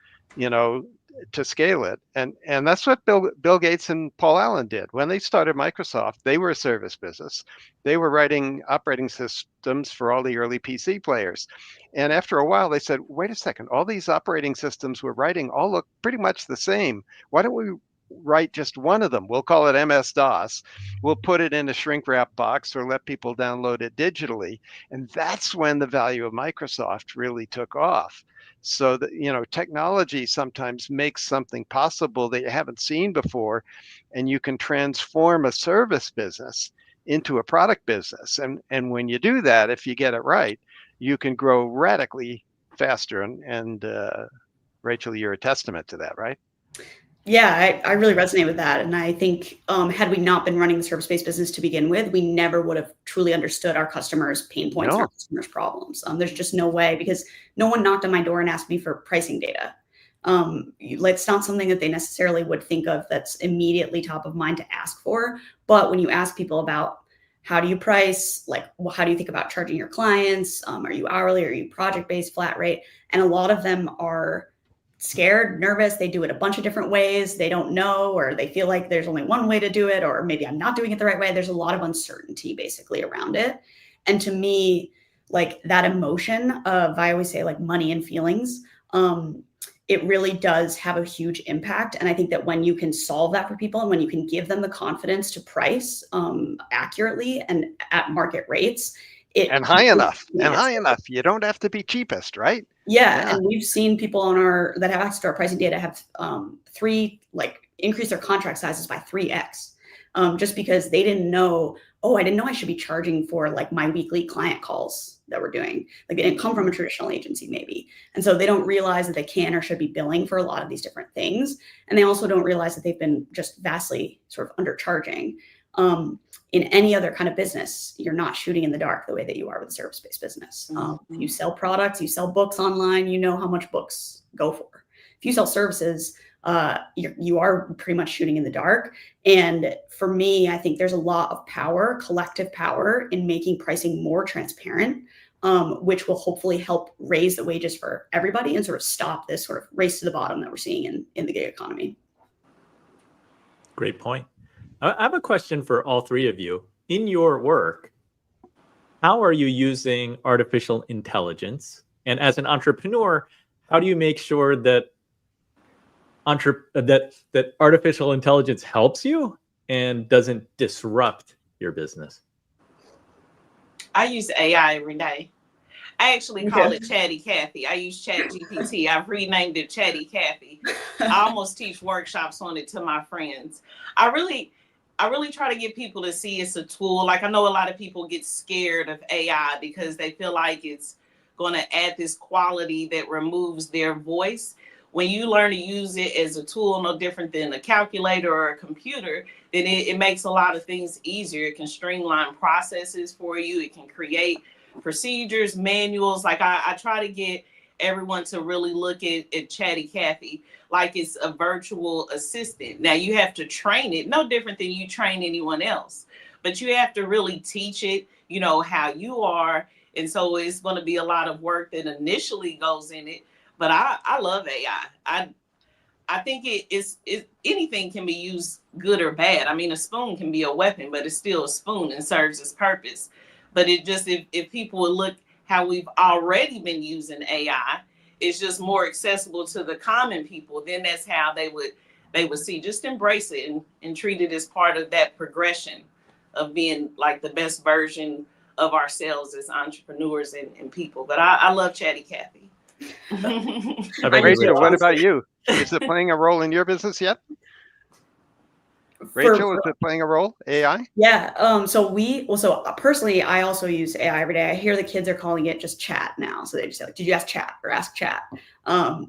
[SPEAKER 2] to scale it. And that's what Bill Gates and Paul Allen did. When they started Microsoft, they were a service business. They were writing operating systems for all the early PC players. And after a while, they said, wait a second, all these operating systems we're writing all look pretty much the same. Why don't we write just one of them? We'll call it MS-DOS. We'll put it in a shrink wrap box or let people download it digitally. And that's when the value of Microsoft really took off. So that, technology sometimes makes something possible that you haven't seen before, and you can transform a service business into a product business. And when you do that, if you get it right, you can grow radically faster. And Rachel, you're a testament to that, right?
[SPEAKER 3] Yeah, I really resonate with that. And I think had we not been running the service-based business to begin with, we never would have truly understood our customers' pain points, and our customers' problems. There's just no way, because no one knocked on my door and asked me for pricing data. It's not something that they necessarily would think of that's immediately top of mind to ask for. But when you ask people about how do you price, how do you think about charging your clients? Are you hourly? Are you project-based, flat rate? And a lot of them are scared, nervous. They do it a bunch of different ways. They don't know, or they feel like there's only one way to do it, or maybe I'm not doing it the right way. There's a lot of uncertainty basically around it. And to me, that emotion of, I always say, money and feelings, it really does have a huge impact. And I think that when you can solve that for people, and when you can give them the confidence to price accurately and at market rates,
[SPEAKER 2] and high enough. You don't have to be cheapest, right?
[SPEAKER 3] Yeah. And we've seen people that have access to our pricing data have increase their contract sizes by 3x, just because they didn't know, I didn't know I should be charging for my weekly client calls that we're doing. They didn't come from a traditional agency maybe. And so they don't realize that they can or should be billing for a lot of these different things. And they also don't realize that they've been just vastly sort of undercharging. In any other kind of business, you're not shooting in the dark the way that you are with a service-based business. If you sell products, you sell books online, you know how much books go for. If you sell services, you are pretty much shooting in the dark. And for me, I think there's a lot of power, collective power, in making pricing more transparent, which will hopefully help raise the wages for everybody and sort of stop this sort of race to the bottom that we're seeing in the gig economy.
[SPEAKER 1] Great point. I have a question for all three of you. In your work, how are you using artificial intelligence? And as an entrepreneur, how do you make sure that that artificial intelligence helps you and doesn't disrupt your business?
[SPEAKER 4] I use AI every day. I actually call it Chatty Cathy. I use Chat GPT. I've renamed it Chatty Cathy. I almost teach workshops on it to my friends. I really try to get people to see it's a tool. I know a lot of people get scared of AI because they feel like it's going to add this quality that removes their voice. When you learn to use it as a tool, no different than a calculator or a computer, then it makes a lot of things easier. It can streamline processes for you. It can create procedures, manuals. I try to get everyone to really look at Chatty Cathy like it's a virtual assistant. Now you have to train it, no different than you train anyone else, but you have to really teach it, you know, how you are. And so it's going to be a lot of work that initially goes in it. But I love AI. I think anything can be used good or bad. I mean, a spoon can be a weapon, but it's still a spoon and serves its purpose. But it just, if people would look how we've already been using AI, it's just more accessible to the common people, then that's how they would see. Just embrace it and treat it as part of that progression of being like the best version of ourselves as entrepreneurs and people. But I love Chatty Cathy.
[SPEAKER 2] Rachel, what about you? Is it playing a role in your business yet? Rachel, is it playing a role, AI?
[SPEAKER 3] Yeah. So personally, I also use AI every day. I hear the kids are calling it just chat now. So they just say, like, did you ask chat or ask chat?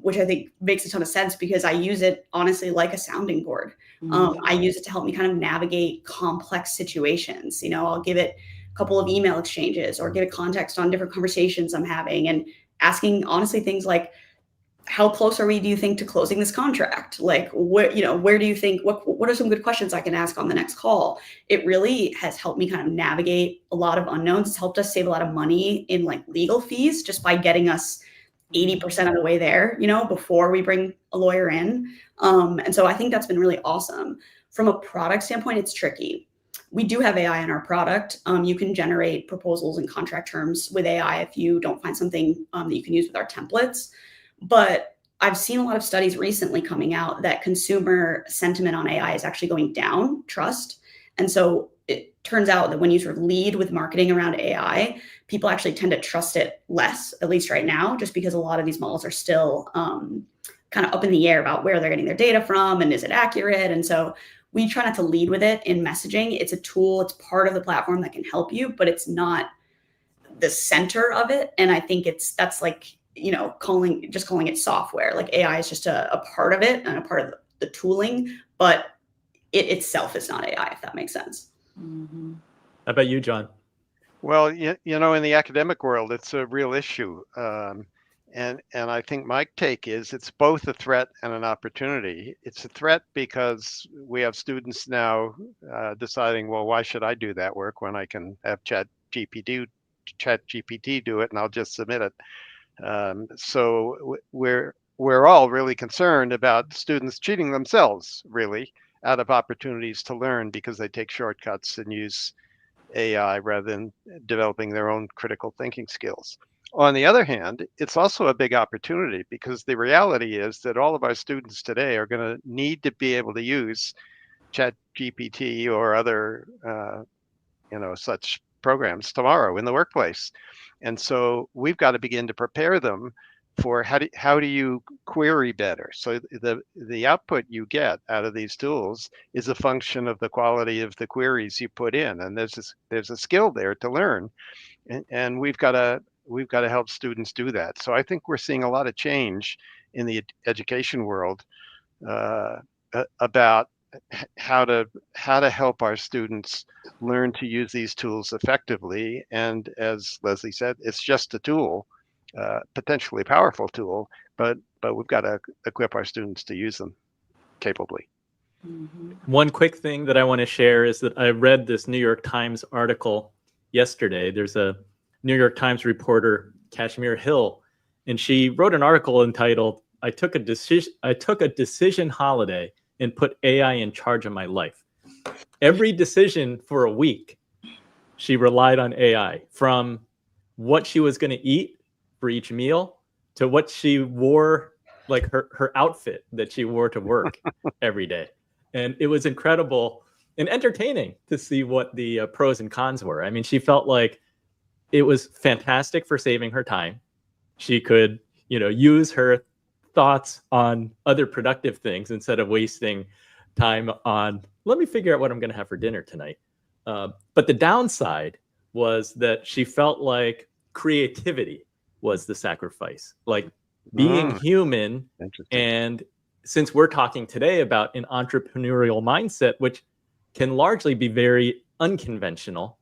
[SPEAKER 3] Which I think makes a ton of sense because I use it honestly like a sounding board. I use it to help me kind of navigate complex situations. You know, I'll give it a couple of email exchanges or give it context on different conversations I'm having and asking honestly things like, how close are we, do you think, to closing this contract? Like, where do you think, what are some good questions I can ask on the next call? It really has helped me kind of navigate a lot of unknowns. It's helped us save a lot of money in like legal fees just by getting us 80% of the way there, you know, before we bring a lawyer in. And so I think that's been really awesome. From a product standpoint, it's tricky. We do have AI in our product. You can generate proposals and contract terms with AI if you don't find something that you can use with our templates. But I've seen a lot of studies recently coming out that consumer sentiment on AI is actually going down, trust. And so it turns out that when you sort of lead with marketing around AI, people actually tend to trust it less, at least right now, just because a lot of these models are still kind of up in the air about where they're getting their data from and is it accurate. And so we try not to lead with it in messaging. It's a tool, it's part of the platform that can help you, but it's not the center of it. And I think that's like, you know, calling it software. Like AI is just a part of it and a part of the tooling, but it itself is not AI, if that makes sense.
[SPEAKER 1] How about you, John?
[SPEAKER 2] Well, you know, in the academic world, it's a real issue. And I think my take is it's both a threat and an opportunity. It's a threat because we have students now deciding, well, why should I do that work when I can have ChatGPT do it and I'll just submit it. So we're all really concerned about students cheating themselves, really, out of opportunities to learn because they take shortcuts and use AI rather than developing their own critical thinking skills. On the other hand, it's also a big opportunity because the reality is that all of our students today are going to need to be able to use ChatGPT or other, such programs tomorrow in the workplace. And so we've got to begin to prepare them for how do you query better. So the output you get out of these tools is a function of the quality of the queries you put in. And there's a skill there to learn. And we've got to help students do that. So I think we're seeing a lot of change in the education world about how to help our students learn to use these tools effectively. And as Leslie said, it's just a tool, potentially powerful tool, but we've got to equip our students to use them capably.
[SPEAKER 1] One quick thing that I want to share is that I read this New York Times article yesterday. There's a New York Times reporter, Kashmir Hill, and she wrote an article entitled, I took a decision holiday and put AI in charge of my life. Every decision for a week, she relied on AI, from what she was going to eat for each meal to what she wore, like her outfit that she wore to work every day. And it was incredible and entertaining to see what the pros and cons were. I mean, she felt like it was fantastic for saving her time. She could, use her thoughts on other productive things instead of wasting time on, let me figure out what I'm going to have for dinner tonight. But the downside was that she felt like creativity was the sacrifice, like being human. And since we're talking today about an entrepreneurial mindset, which can largely be very unconventional,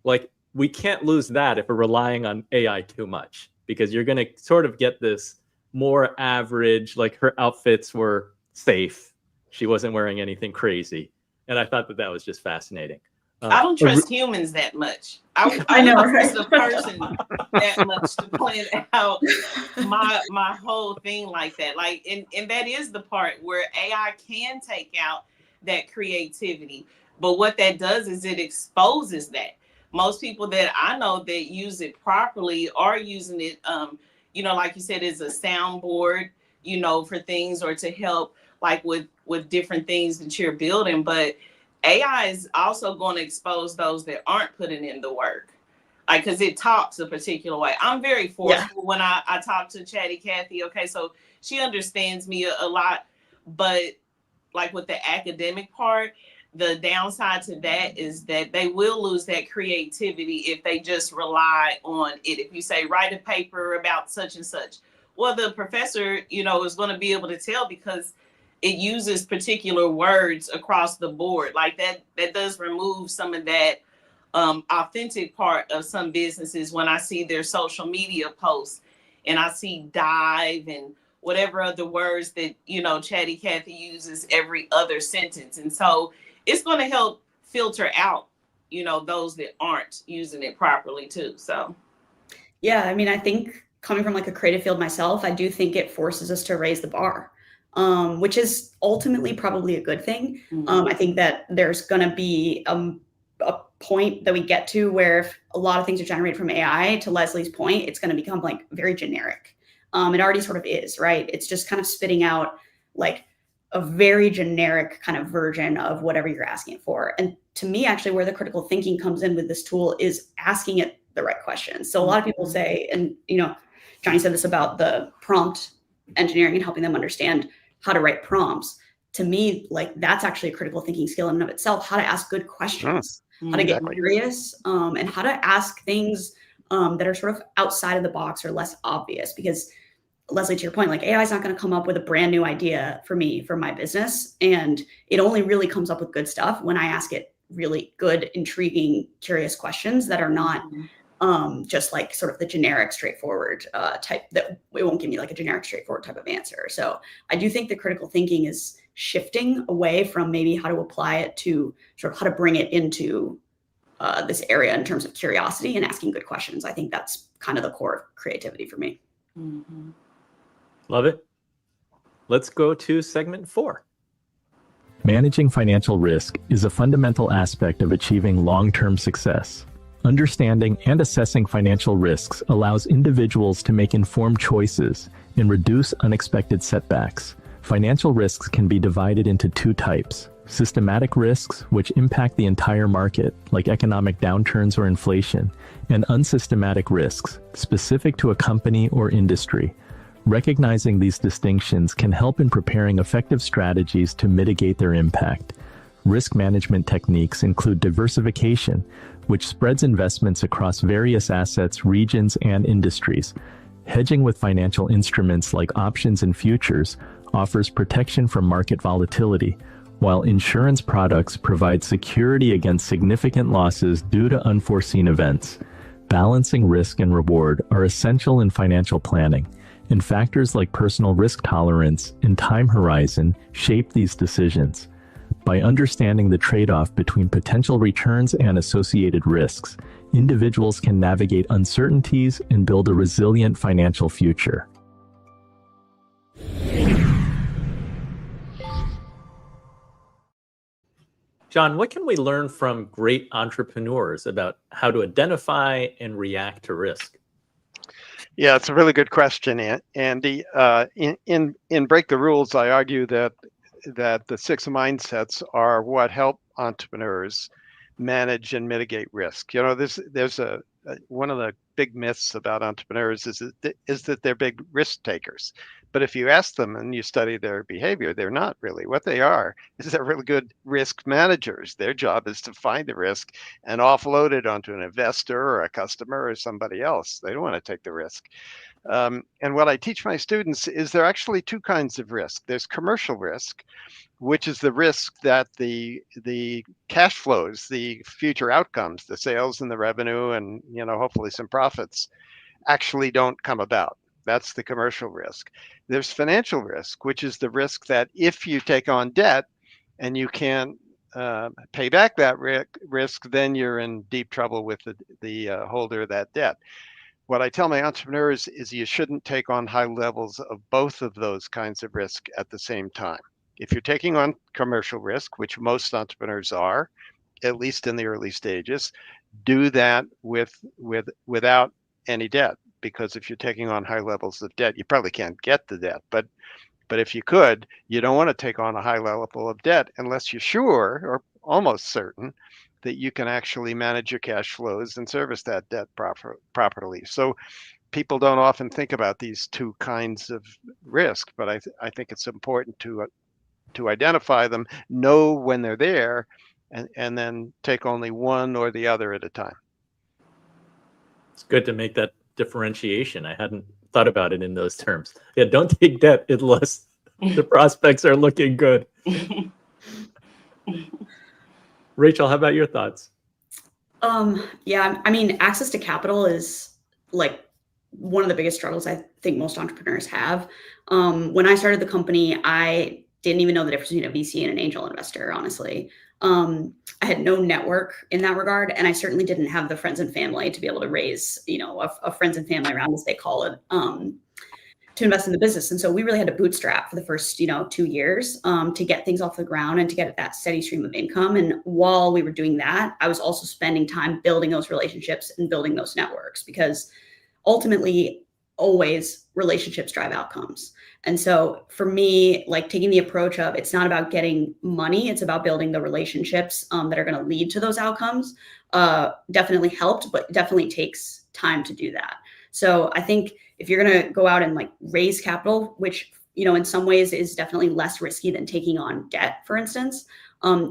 [SPEAKER 1] like we can't lose that if we're relying on AI too much, because you're going to sort of get this more average, like her outfits were safe. She wasn't wearing anything crazy. And I thought that that was just fascinating.
[SPEAKER 4] I don't trust humans that much.
[SPEAKER 3] I know,
[SPEAKER 4] don't
[SPEAKER 3] right?
[SPEAKER 4] trust a person that much to plan out my whole thing like that. Like, and that is the part where AI can take out that creativity. But what that does is it exposes that. Most people that I know that use it properly are using it, like you said, as a soundboard, for things, or to help like with different things that you're building. But AI is also going to expose those that aren't putting in the work, like, because it talks a particular way. I'm very forceful when I talk to Chatty Cathy. Okay, so she understands me a lot, but like with the academic part, the downside to that is that they will lose that creativity if they just rely on it. If you say, write a paper about such and such, well, the professor, is going to be able to tell, because it uses particular words across the board. Like that does remove some of that authentic part of some businesses when I see their social media posts and I see dive and whatever other words that, Chatty Cathy uses every other sentence. And so it's going to help filter out, those that aren't using it properly too. So.
[SPEAKER 3] Yeah. I mean, I think coming from like a creative field myself, I do think it forces us to raise the bar. Which is ultimately probably a good thing. I think that there's going to be a point that we get to where if a lot of things are generated from AI, to Leslie's point, it's going to become like very generic. It already sort of is, right? It's just kind of spitting out like a very generic kind of version of whatever you're asking it for. And to me, actually, where the critical thinking comes in with this tool is asking it the right questions. So a lot of people say, and Johnny said this about the prompt engineering and helping them understand how to write prompts. To me, like that's actually a critical thinking skill in and of itself, how to ask good questions, how to get curious, and how to ask things that are sort of outside of the box or less obvious. Because Leslie, to your point, like AI is not going to come up with a brand new idea for me, for my business. And it only really comes up with good stuff when I ask it really good, intriguing, curious questions that are not just like sort of the generic, straightforward type, that it won't give me like a generic, straightforward type of answer. So I do think the critical thinking is shifting away from maybe how to apply it to sort of how to bring it into this area in terms of curiosity and asking good questions. I think that's kind of the core of creativity for me.
[SPEAKER 1] Love it. Let's go to segment 4.
[SPEAKER 5] Managing financial risk is a fundamental aspect of achieving long-term success. Understanding and assessing financial risks allows individuals to make informed choices and reduce unexpected setbacks. Financial risks can be divided into 2 types: systematic risks, which impact the entire market, like economic downturns or inflation, and unsystematic risks, specific to a company or industry. Recognizing these distinctions can help in preparing effective strategies to mitigate their impact. Risk management techniques include diversification, which spreads investments across various assets, regions, and industries. Hedging with financial instruments like options and futures offers protection from market volatility, while insurance products provide security against significant losses due to unforeseen events. Balancing risk and reward are essential in financial planning, and factors like personal risk tolerance and time horizon shape these decisions. By understanding the trade-off between potential returns and associated risks, individuals can navigate uncertainties and build a resilient financial future.
[SPEAKER 1] John, what can we learn from great entrepreneurs about how to identify and react to risk?
[SPEAKER 2] Yeah, it's a really good question, Andy. In Break the Rules, I argue that the 6 mindsets are what help entrepreneurs manage and mitigate risk. There's one of the big myths about entrepreneurs is that they're big risk takers. But if you ask them and you study their behavior, they're not really. What they are is they're really good risk managers. Their job is to find the risk and offload it onto an investor or a customer or somebody else. They don't want to take the risk. And what I teach my students is there are actually 2 kinds of risk. There's commercial risk, which is the risk that the cash flows, the future outcomes, the sales and the revenue, and hopefully some profits, actually don't come about. That's the commercial risk. There's financial risk, which is the risk that if you take on debt and you can't pay back that risk, then you're in deep trouble with the holder of that debt. What I tell my entrepreneurs is you shouldn't take on high levels of both of those kinds of risk at the same time. If you're taking on commercial risk, which most entrepreneurs are, at least in the early stages, do that without any debt. Because if you're taking on high levels of debt, you probably can't get the debt. But if you could, you don't want to take on a high level of debt unless you're sure or almost certain that you can actually manage your cash flows and service that debt properly. So people don't often think about these two kinds of risk, but I think it's important to identify them, know when they're there, and then take only one or the other at a time.
[SPEAKER 1] It's good to make that differentiation. I hadn't thought about it in those terms. Yeah, don't take debt unless the prospects are looking good. Rachel, how about your thoughts?
[SPEAKER 3] Yeah, I mean, access to capital is like one of the biggest struggles I think most entrepreneurs have. When I started the company, I didn't even know the difference between a VC and an angel investor, honestly. I had no network in that regard, and I certainly didn't have the friends and family to be able to raise, a friends and family round, as they call it, to invest in the business. And so we really had to bootstrap for the first, 2 years to get things off the ground and to get that steady stream of income. And while we were doing that, I was also spending time building those relationships and building those networks, because ultimately, always relationships drive outcomes. And so for me, like taking the approach of it's not about getting money, it's about building the relationships that are going to lead to those outcomes, definitely helped, but definitely takes time to do that. So I think if you're going to go out and like raise capital, which, in some ways is definitely less risky than taking on debt, for instance,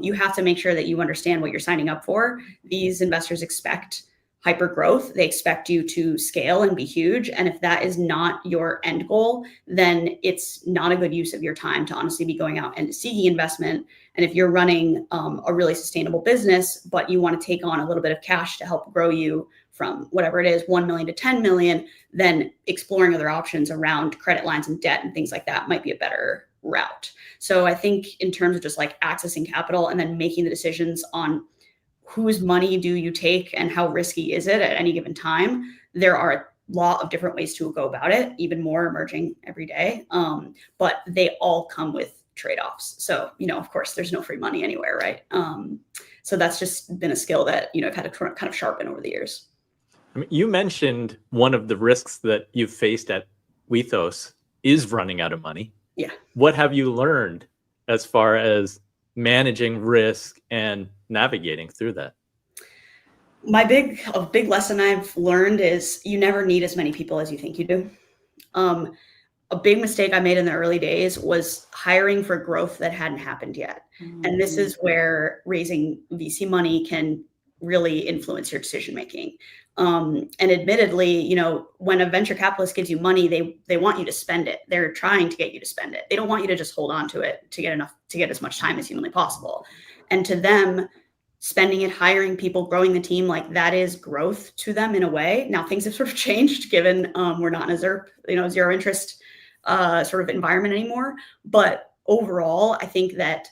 [SPEAKER 3] you have to make sure that you understand what you're signing up for. These investors expect hyper growth. They expect you to scale and be huge. And if that is not your end goal, then it's not a good use of your time to honestly be going out and seeking investment. And if you're running a really sustainable business, but you want to take on a little bit of cash to help grow you from whatever it is, 1 million to 10 million, then exploring other options around credit lines and debt and things like that might be a better route. So I think in terms of just like accessing capital and then making the decisions on whose money do you take and how risky is it at any given time, there are a lot of different ways to go about it, even more emerging every day. But they all come with trade-offs. So, of course, there's no free money anywhere, right? So that's just been a skill that, I've had to kind of sharpen over the years.
[SPEAKER 1] I mean, you mentioned one of the risks that you've faced at Wethos is running out of money.
[SPEAKER 3] Yeah.
[SPEAKER 1] What have you learned as far as managing risk and navigating through that?
[SPEAKER 3] A big lesson I've learned is you never need as many people as you think you do. A big mistake I made in the early days was hiring for growth that hadn't happened yet. Mm-hmm. And this is where raising VC money can really influence your decision making. And admittedly, when a venture capitalist gives you money, they want you to spend it. They're trying to get you to spend it. They don't want you to just hold on to it to get as much time as humanly possible. And to them, spending it, hiring people, growing the team, like that is growth to them in a way. Now things have sort of changed given we're not in a zero interest sort of environment anymore. But overall, I think that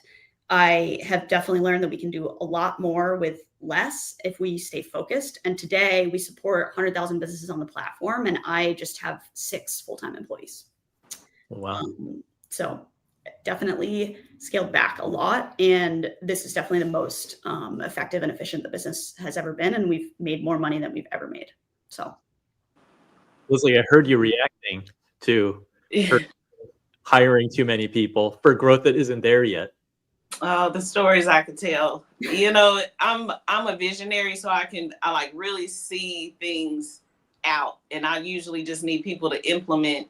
[SPEAKER 3] I have definitely learned that we can do a lot more with less if we stay focused. And today we support 100,000 businesses on the platform, and I just have 6 full-time employees.
[SPEAKER 1] Wow.
[SPEAKER 3] So definitely scaled back a lot. And this is definitely the most effective and efficient the business has ever been. And we've made more money than we've ever made. So.
[SPEAKER 1] Leslie, I heard you reacting to hiring too many people for growth that isn't there yet.
[SPEAKER 4] The stories I could tell. I'm a visionary, so I like really see things out, and I usually just need people to implement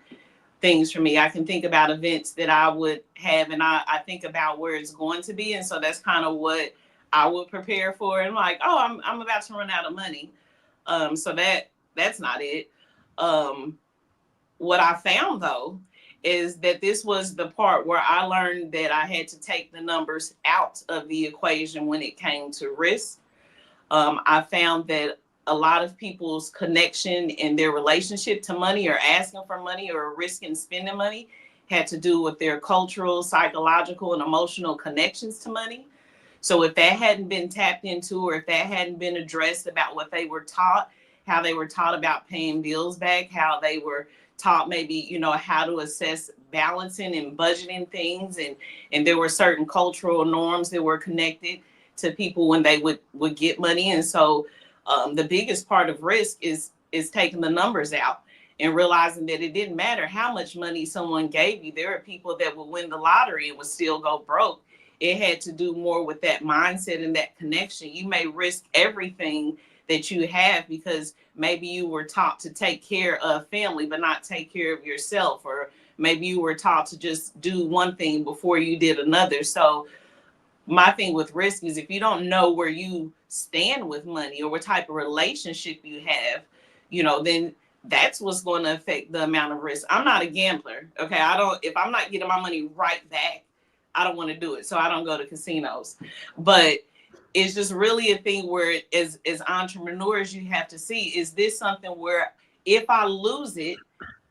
[SPEAKER 4] things for me. I can think about events that I would have, and I think about where it's going to be, and so that's kind of what I would prepare for. And like, I'm about to run out of money, so that's not it. What I found though is that this was the part where I learned that I had to take the numbers out of the equation when it came to risk. I found that a lot of people's connection in their relationship to money, or asking for money, or risking spending money, had to do with their cultural, psychological, and emotional connections to money. So if that hadn't been tapped into, or if that hadn't been addressed about what they were taught, how they were taught about paying bills back, how they were taught maybe, how to assess balancing and budgeting things. And there were certain cultural norms that were connected to people when they would get money. And so the biggest part of risk is taking the numbers out and realizing that it didn't matter how much money someone gave you. There are people that would win the lottery and would still go broke. It had to do more with that mindset and that connection. You may risk everything that you have because maybe you were taught to take care of family, but not take care of yourself. Or maybe you were taught to just do one thing before you did another. So my thing with risk is, if you don't know where you stand with money or what type of relationship you have, then that's what's going to affect the amount of risk. I'm not a gambler. Okay. If I'm not getting my money right back, I don't want to do it. So I don't go to casinos. But it's just really a thing where as entrepreneurs, you have to see, is this something where if I lose it,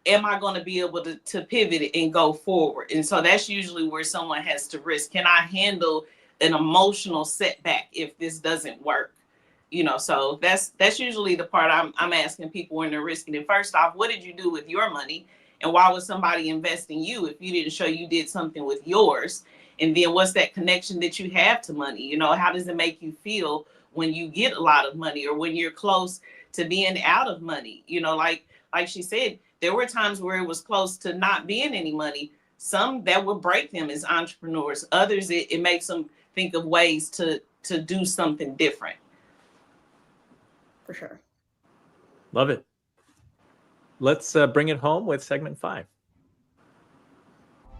[SPEAKER 4] am I going to be able to pivot it and go forward? And so that's usually where someone has to risk. Can I handle an emotional setback if this doesn't work? So that's usually the part I'm asking people when they're risking it. First off, what did you do with your money? And why would somebody invest in you if you didn't show you did something with yours? And then what's that connection that you have to money? How does it make you feel when you get a lot of money, or when you're close to being out of money? Like she said, there were times where it was close to not being any money. Some that would break them as entrepreneurs. Others, it makes them think of ways to do something different.
[SPEAKER 3] For sure.
[SPEAKER 1] Love it. Let's bring it home with segment 5.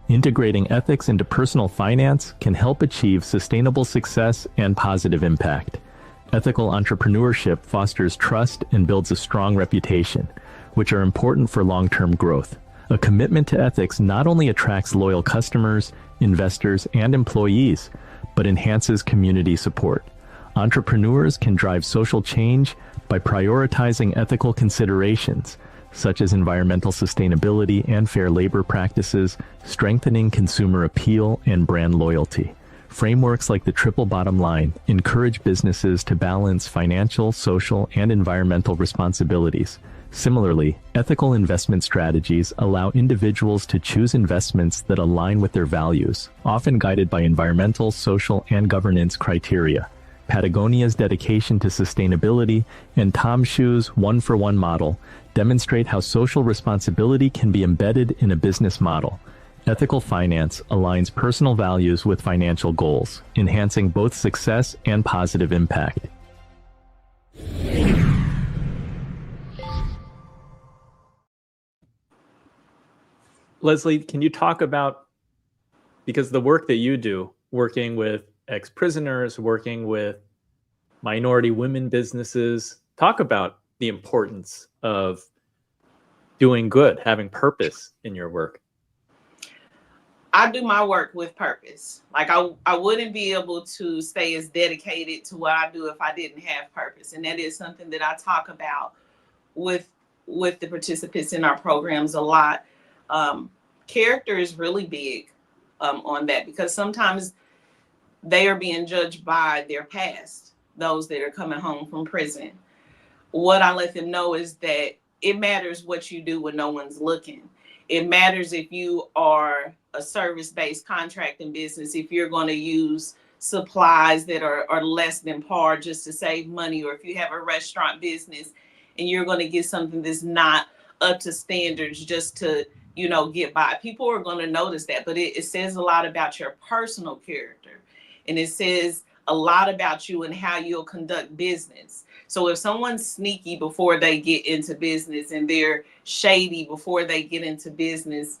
[SPEAKER 5] Integrating ethics into personal finance can help achieve sustainable success and positive impact. Ethical entrepreneurship fosters trust and builds a strong reputation, which are important for long-term growth. A commitment to ethics not only attracts loyal customers, investors, and employees, but enhances community support. Entrepreneurs can drive social change by prioritizing ethical considerations, such as environmental sustainability and fair labor practices, strengthening consumer appeal and brand loyalty. Frameworks like the triple bottom line encourage businesses to balance financial, social, and environmental responsibilities. Similarly, ethical investment strategies allow individuals to choose investments that align with their values, often guided by environmental, social, and governance criteria. Patagonia's dedication to sustainability and Tom Shoe's one-for-one model demonstrate how social responsibility can be embedded in a business model. Ethical finance aligns personal values with financial goals, enhancing both success and positive impact.
[SPEAKER 1] Leslie, can you talk about, because the work that you do, working with ex-prisoners, working with minority women businesses, talk about the importance of doing good, having purpose in your work.
[SPEAKER 4] I do my work with purpose. Like I wouldn't be able to stay as dedicated to what I do if I didn't have purpose. And that is something that I talk about with the participants in our programs a lot. Character is really big on that, because sometimes they are being judged by their past, those that are coming home from prison. What I let them know is that it matters what you do when no one's looking. It matters if you are a service-based contracting business, if you're going to use supplies that are less than par just to save money, or if you have a restaurant business and you're going to get something that's not up to standards just to, get by. People are going to notice that, but it says a lot about your personal character, and it says a lot about you and how you'll conduct business. So if someone's sneaky before they get into business and they're shady before they get into business,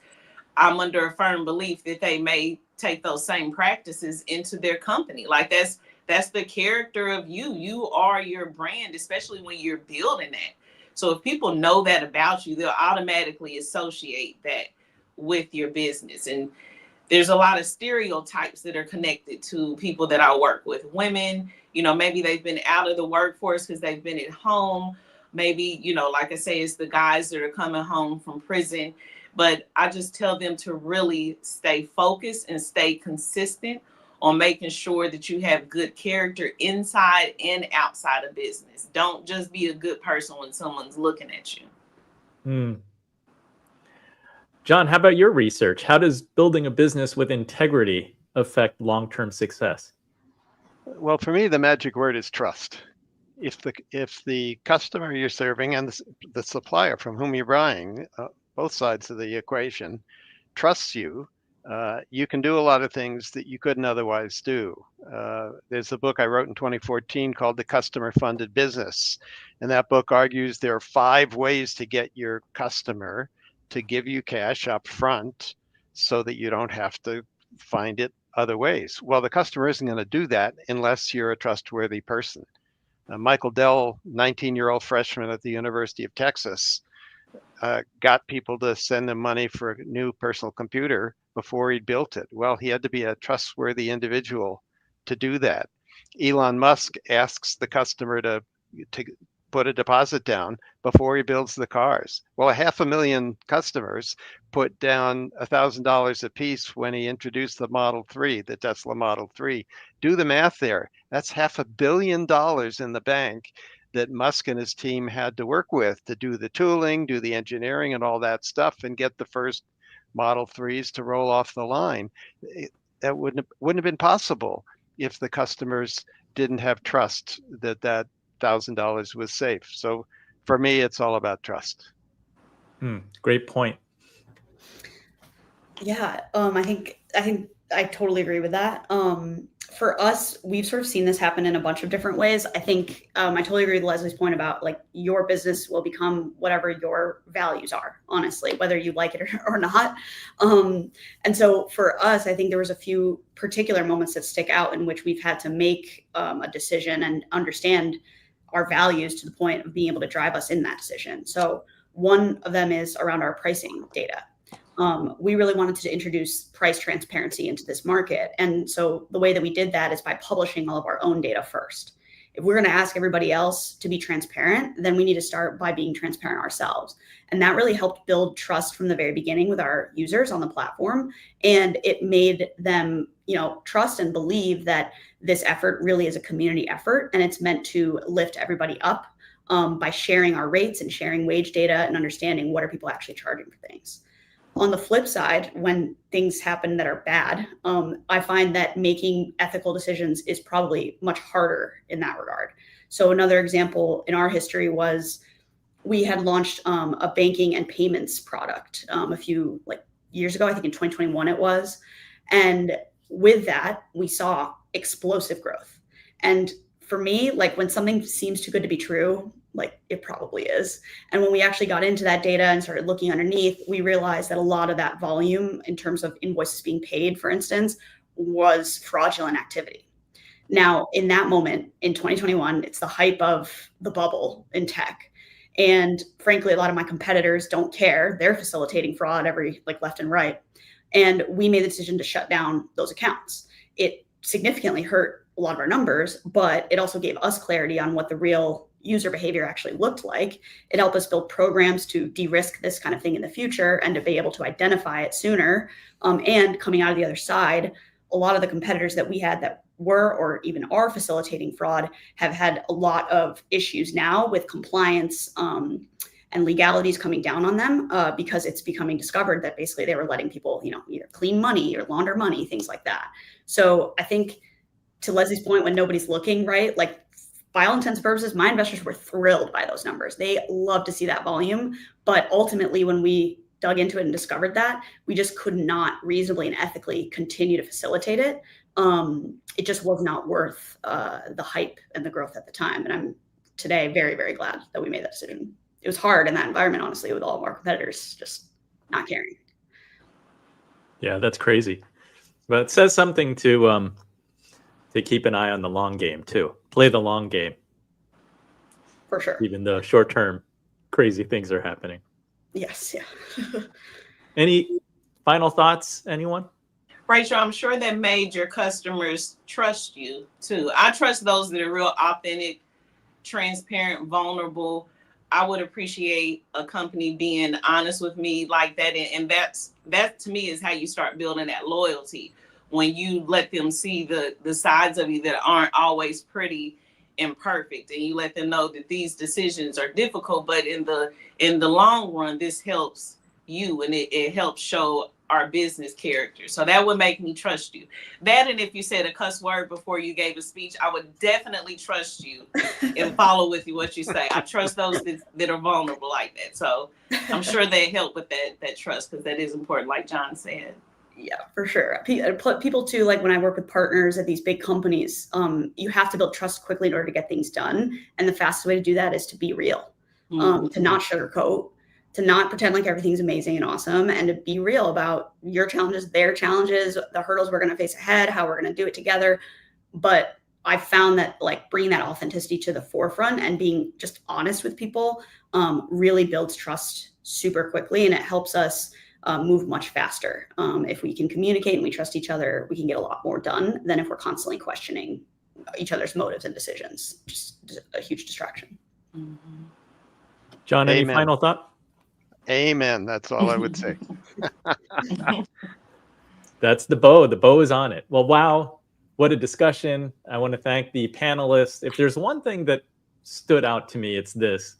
[SPEAKER 4] I'm under a firm belief that they may take those same practices into their company. Like that's the character of you. You are your brand, especially when you're building that. So if people know that about you, they'll automatically associate that with your business. And there's a lot of stereotypes that are connected to people that I work with. Women, maybe they've been out of the workforce because they've been at home. Maybe, like I say, it's the guys that are coming home from prison. But I just tell them to really stay focused and stay consistent on making sure that you have good character inside and outside of business. Don't just be a good person when someone's looking at you.
[SPEAKER 1] John, how about your research? How does building a business with integrity affect long-term success?
[SPEAKER 2] Well, for me, the magic word is trust. If the customer you're serving and the supplier from whom you're buying, both sides of the equation, trusts you, you can do a lot of things that you couldn't otherwise do. There's a book I wrote in 2014 called The Customer Funded Business. And that book argues there are 5 ways to get your customer to give you cash up front so that you don't have to find it other ways. Well, the customer isn't going to do that unless you're a trustworthy person. Michael Dell, 19-year-old freshman at the University of Texas, got people to send him money for a new personal computer before he'd built it. Well, he had to be a trustworthy individual to do that. Elon Musk asks the customer to put a deposit down before he builds the cars. Well, 500,000 customers put down $1,000 a piece when he introduced the Model 3, the Tesla Model 3. Do the math there. That's $500 million in the bank that Musk and his team had to work with to do the tooling, do the engineering and all that stuff and get the first Model 3s to roll off the line. That wouldn't have been possible if the customers didn't have trust that $1,000 was safe. So for me, it's all about trust.
[SPEAKER 1] Great point.
[SPEAKER 3] Yeah, I think I totally agree with that. For us, we've sort of seen this happen in a bunch of different ways. I think I totally agree with Leslie's point about like your business will become whatever your values are, honestly, whether you like it or not. And so for us, I think there was a few particular moments that stick out in which we've had to make a decision and understand our values to the point of being able to drive us in that decision. So one of them is around our pricing data. We really wanted to introduce price transparency into this market. And so the way that we did that is by publishing all of our own data first. If we're going to ask everybody else to be transparent, then we need to start by being transparent ourselves. And that really helped build trust from the very beginning with our users on the platform. And it made them, trust and believe that this effort really is a community effort. And it's meant to lift everybody up by sharing our rates and sharing wage data and understanding what are people actually charging for things. On the flip side, when things happen that are bad, I find that making ethical decisions is probably much harder in that regard. So another example in our history was we had launched a banking and payments product a few years ago, I think in 2021 it was. And with that, we saw explosive growth. And for me, when something seems too good to be true, it probably is. And when we actually got into that data and started looking underneath, we realized that a lot of that volume in terms of invoices being paid, for instance, was fraudulent activity. Now, in that moment in 2021, it's the hype of the bubble in tech. And frankly, a lot of my competitors don't care. They're facilitating fraud every left and right. And we made the decision to shut down those accounts. It significantly hurt a lot of our numbers, but it also gave us clarity on what the real user behavior actually looked like. It helped us build programs to de-risk this kind of thing in the future and to be able to identify it sooner. And coming out of the other side, a lot of the competitors that we had that were or even are facilitating fraud have had a lot of issues now with compliance and legalities coming down on them because it's becoming discovered that basically they were letting people, either clean money or launder money, things like that. So I think to Leslie's point, when nobody's looking, right, by all intents and purposes, my investors were thrilled by those numbers. They love to see that volume. But ultimately, when we dug into it and discovered that, we just could not reasonably and ethically continue to facilitate it. It just was not worth the hype and the growth at the time. And I'm today very, very glad that we made that decision. It was hard in that environment, honestly, with all of our competitors just not caring.
[SPEAKER 1] Yeah, that's crazy. But it says something to keep an eye on the long game too. Play the long game.
[SPEAKER 3] For sure.
[SPEAKER 1] Even though short-term crazy things are happening.
[SPEAKER 3] Yes, yeah.
[SPEAKER 1] Any final thoughts, anyone?
[SPEAKER 4] Rachel, I'm sure that made your customers trust you too. I trust those that are real authentic, transparent, vulnerable. I would appreciate a company being honest with me like that. And that to me is how you start building that loyalty, when you let them see the sides of you that aren't always pretty and perfect. And you let them know that these decisions are difficult, but in the long run, this helps you, and it helps show our business character. So that would make me trust you. That, and if you said a cuss word before you gave a speech, I would definitely trust you and follow with you what you say. I trust those that are vulnerable like that. So I'm sure they help with that trust, because that is important, like John said.
[SPEAKER 3] Yeah, for sure. People too, like when I work with partners at these big companies, you have to build trust quickly in order to get things done. And the fastest way to do that is to be real, to not sugarcoat, to not pretend like everything's amazing and awesome, and to be real about your challenges, their challenges, the hurdles we're going to face ahead, how we're going to do it together. But I found that like bringing that authenticity to the forefront and being just honest with people really builds trust super quickly, and it helps us move much faster. If we can communicate and we trust each other, we can get a lot more done than if we're constantly questioning each other's motives and decisions. Just a huge distraction.
[SPEAKER 4] Mm-hmm.
[SPEAKER 1] John, any
[SPEAKER 2] Amen.
[SPEAKER 1] final thought?
[SPEAKER 2] Amen. That's all I would say.
[SPEAKER 1] That's the bow. The bow is on it. Well, wow. What a discussion. I want to thank the panelists. If there's one thing that stood out to me, it's this.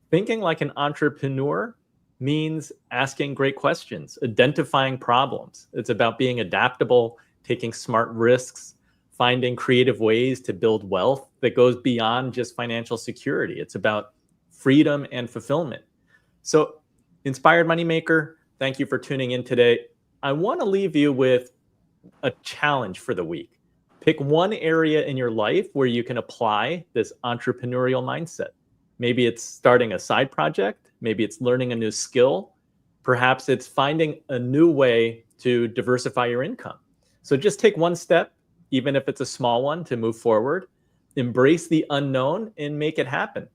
[SPEAKER 1] Thinking like an entrepreneur means asking great questions, identifying problems. It's about being adaptable, taking smart risks, finding creative ways to build wealth that goes beyond just financial security. It's about freedom and fulfillment. So, Inspired Moneymaker, thank you for tuning in today. I want to leave you with a challenge for the week. Pick one area in your life where you can apply this entrepreneurial mindset. Maybe it's starting a side project. Maybe it's learning a new skill. Perhaps it's finding a new way to diversify your income. So just take one step, even if it's a small one, to move forward. Embrace the unknown and make it happen.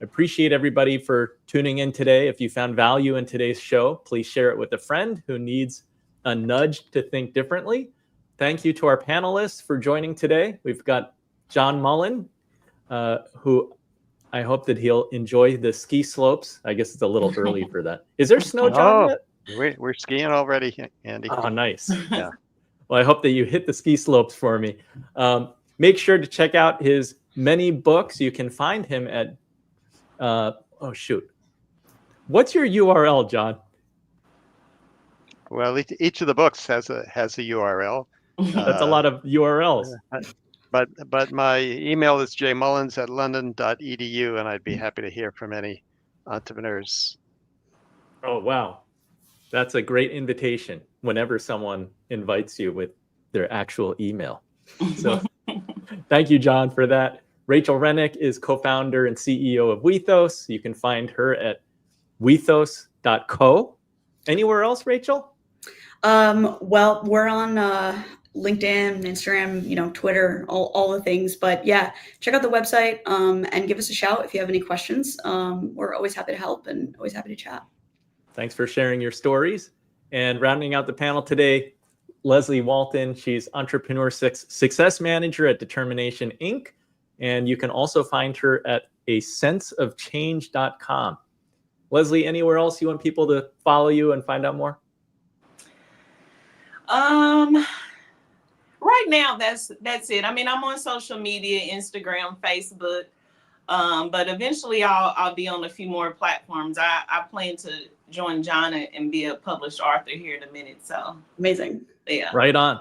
[SPEAKER 1] I appreciate everybody for tuning in today. If you found value in today's show, please share it with a friend who needs a nudge to think differently. Thank you to our panelists for joining today. We've got John Mullins, who I hope that he'll enjoy the ski slopes. I guess it's a little early for that. Is there snow, John, yet?
[SPEAKER 2] We're skiing already, Andy.
[SPEAKER 1] Oh, nice.
[SPEAKER 2] Yeah.
[SPEAKER 1] Well, I hope that you hit the ski slopes for me. Make sure to check out his many books. You can find him at, what's your URL, John?
[SPEAKER 2] Well, each of the books has a URL.
[SPEAKER 1] That's a lot of URLs.
[SPEAKER 2] But my email is jmullins@london.edu, and I'd be happy to hear from any entrepreneurs.
[SPEAKER 1] Oh, wow. That's a great invitation whenever someone invites you with their actual email. So thank you, John, for that. Rachel Renock is co-founder and CEO of Wethos. You can find her at wethos.co. Anywhere else, Rachel?
[SPEAKER 3] Well, we're on LinkedIn, Instagram, Twitter, all the things. But yeah, check out the website and give us a shout if you have any questions. We're always happy to help and always happy to chat.
[SPEAKER 1] Thanks for sharing your stories. And rounding out the panel today, Leslie Walton. She's Entrepreneur Success Manager at Determination Inc. And you can also find her at asenseofchange.com. Leslie, anywhere else you want people to follow you and find out more?
[SPEAKER 4] Right now, that's it. I mean, I'm on social media, Instagram, Facebook, but eventually I'll be on a few more platforms. I plan to join John and be a published author here in a minute. So
[SPEAKER 3] amazing.
[SPEAKER 4] Yeah.
[SPEAKER 1] Right on.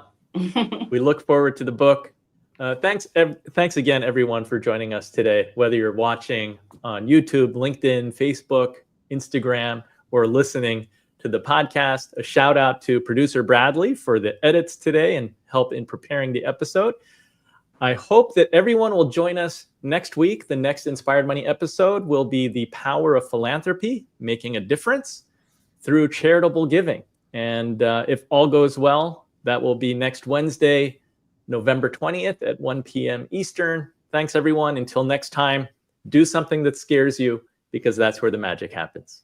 [SPEAKER 1] We look forward to the book. Thanks again, everyone, for joining us today, whether you're watching on YouTube, LinkedIn, Facebook, Instagram, or listening to the podcast. A shout out to producer Bradley for the edits today and help in preparing the episode. I hope that everyone will join us next week. The next Inspired Money episode will be the power of philanthropy, making a difference through charitable giving. And if all goes well, that will be next Wednesday, November 20th at 1 p.m. Eastern. Thanks, everyone. Until next time, do something that scares you, because that's where the magic happens.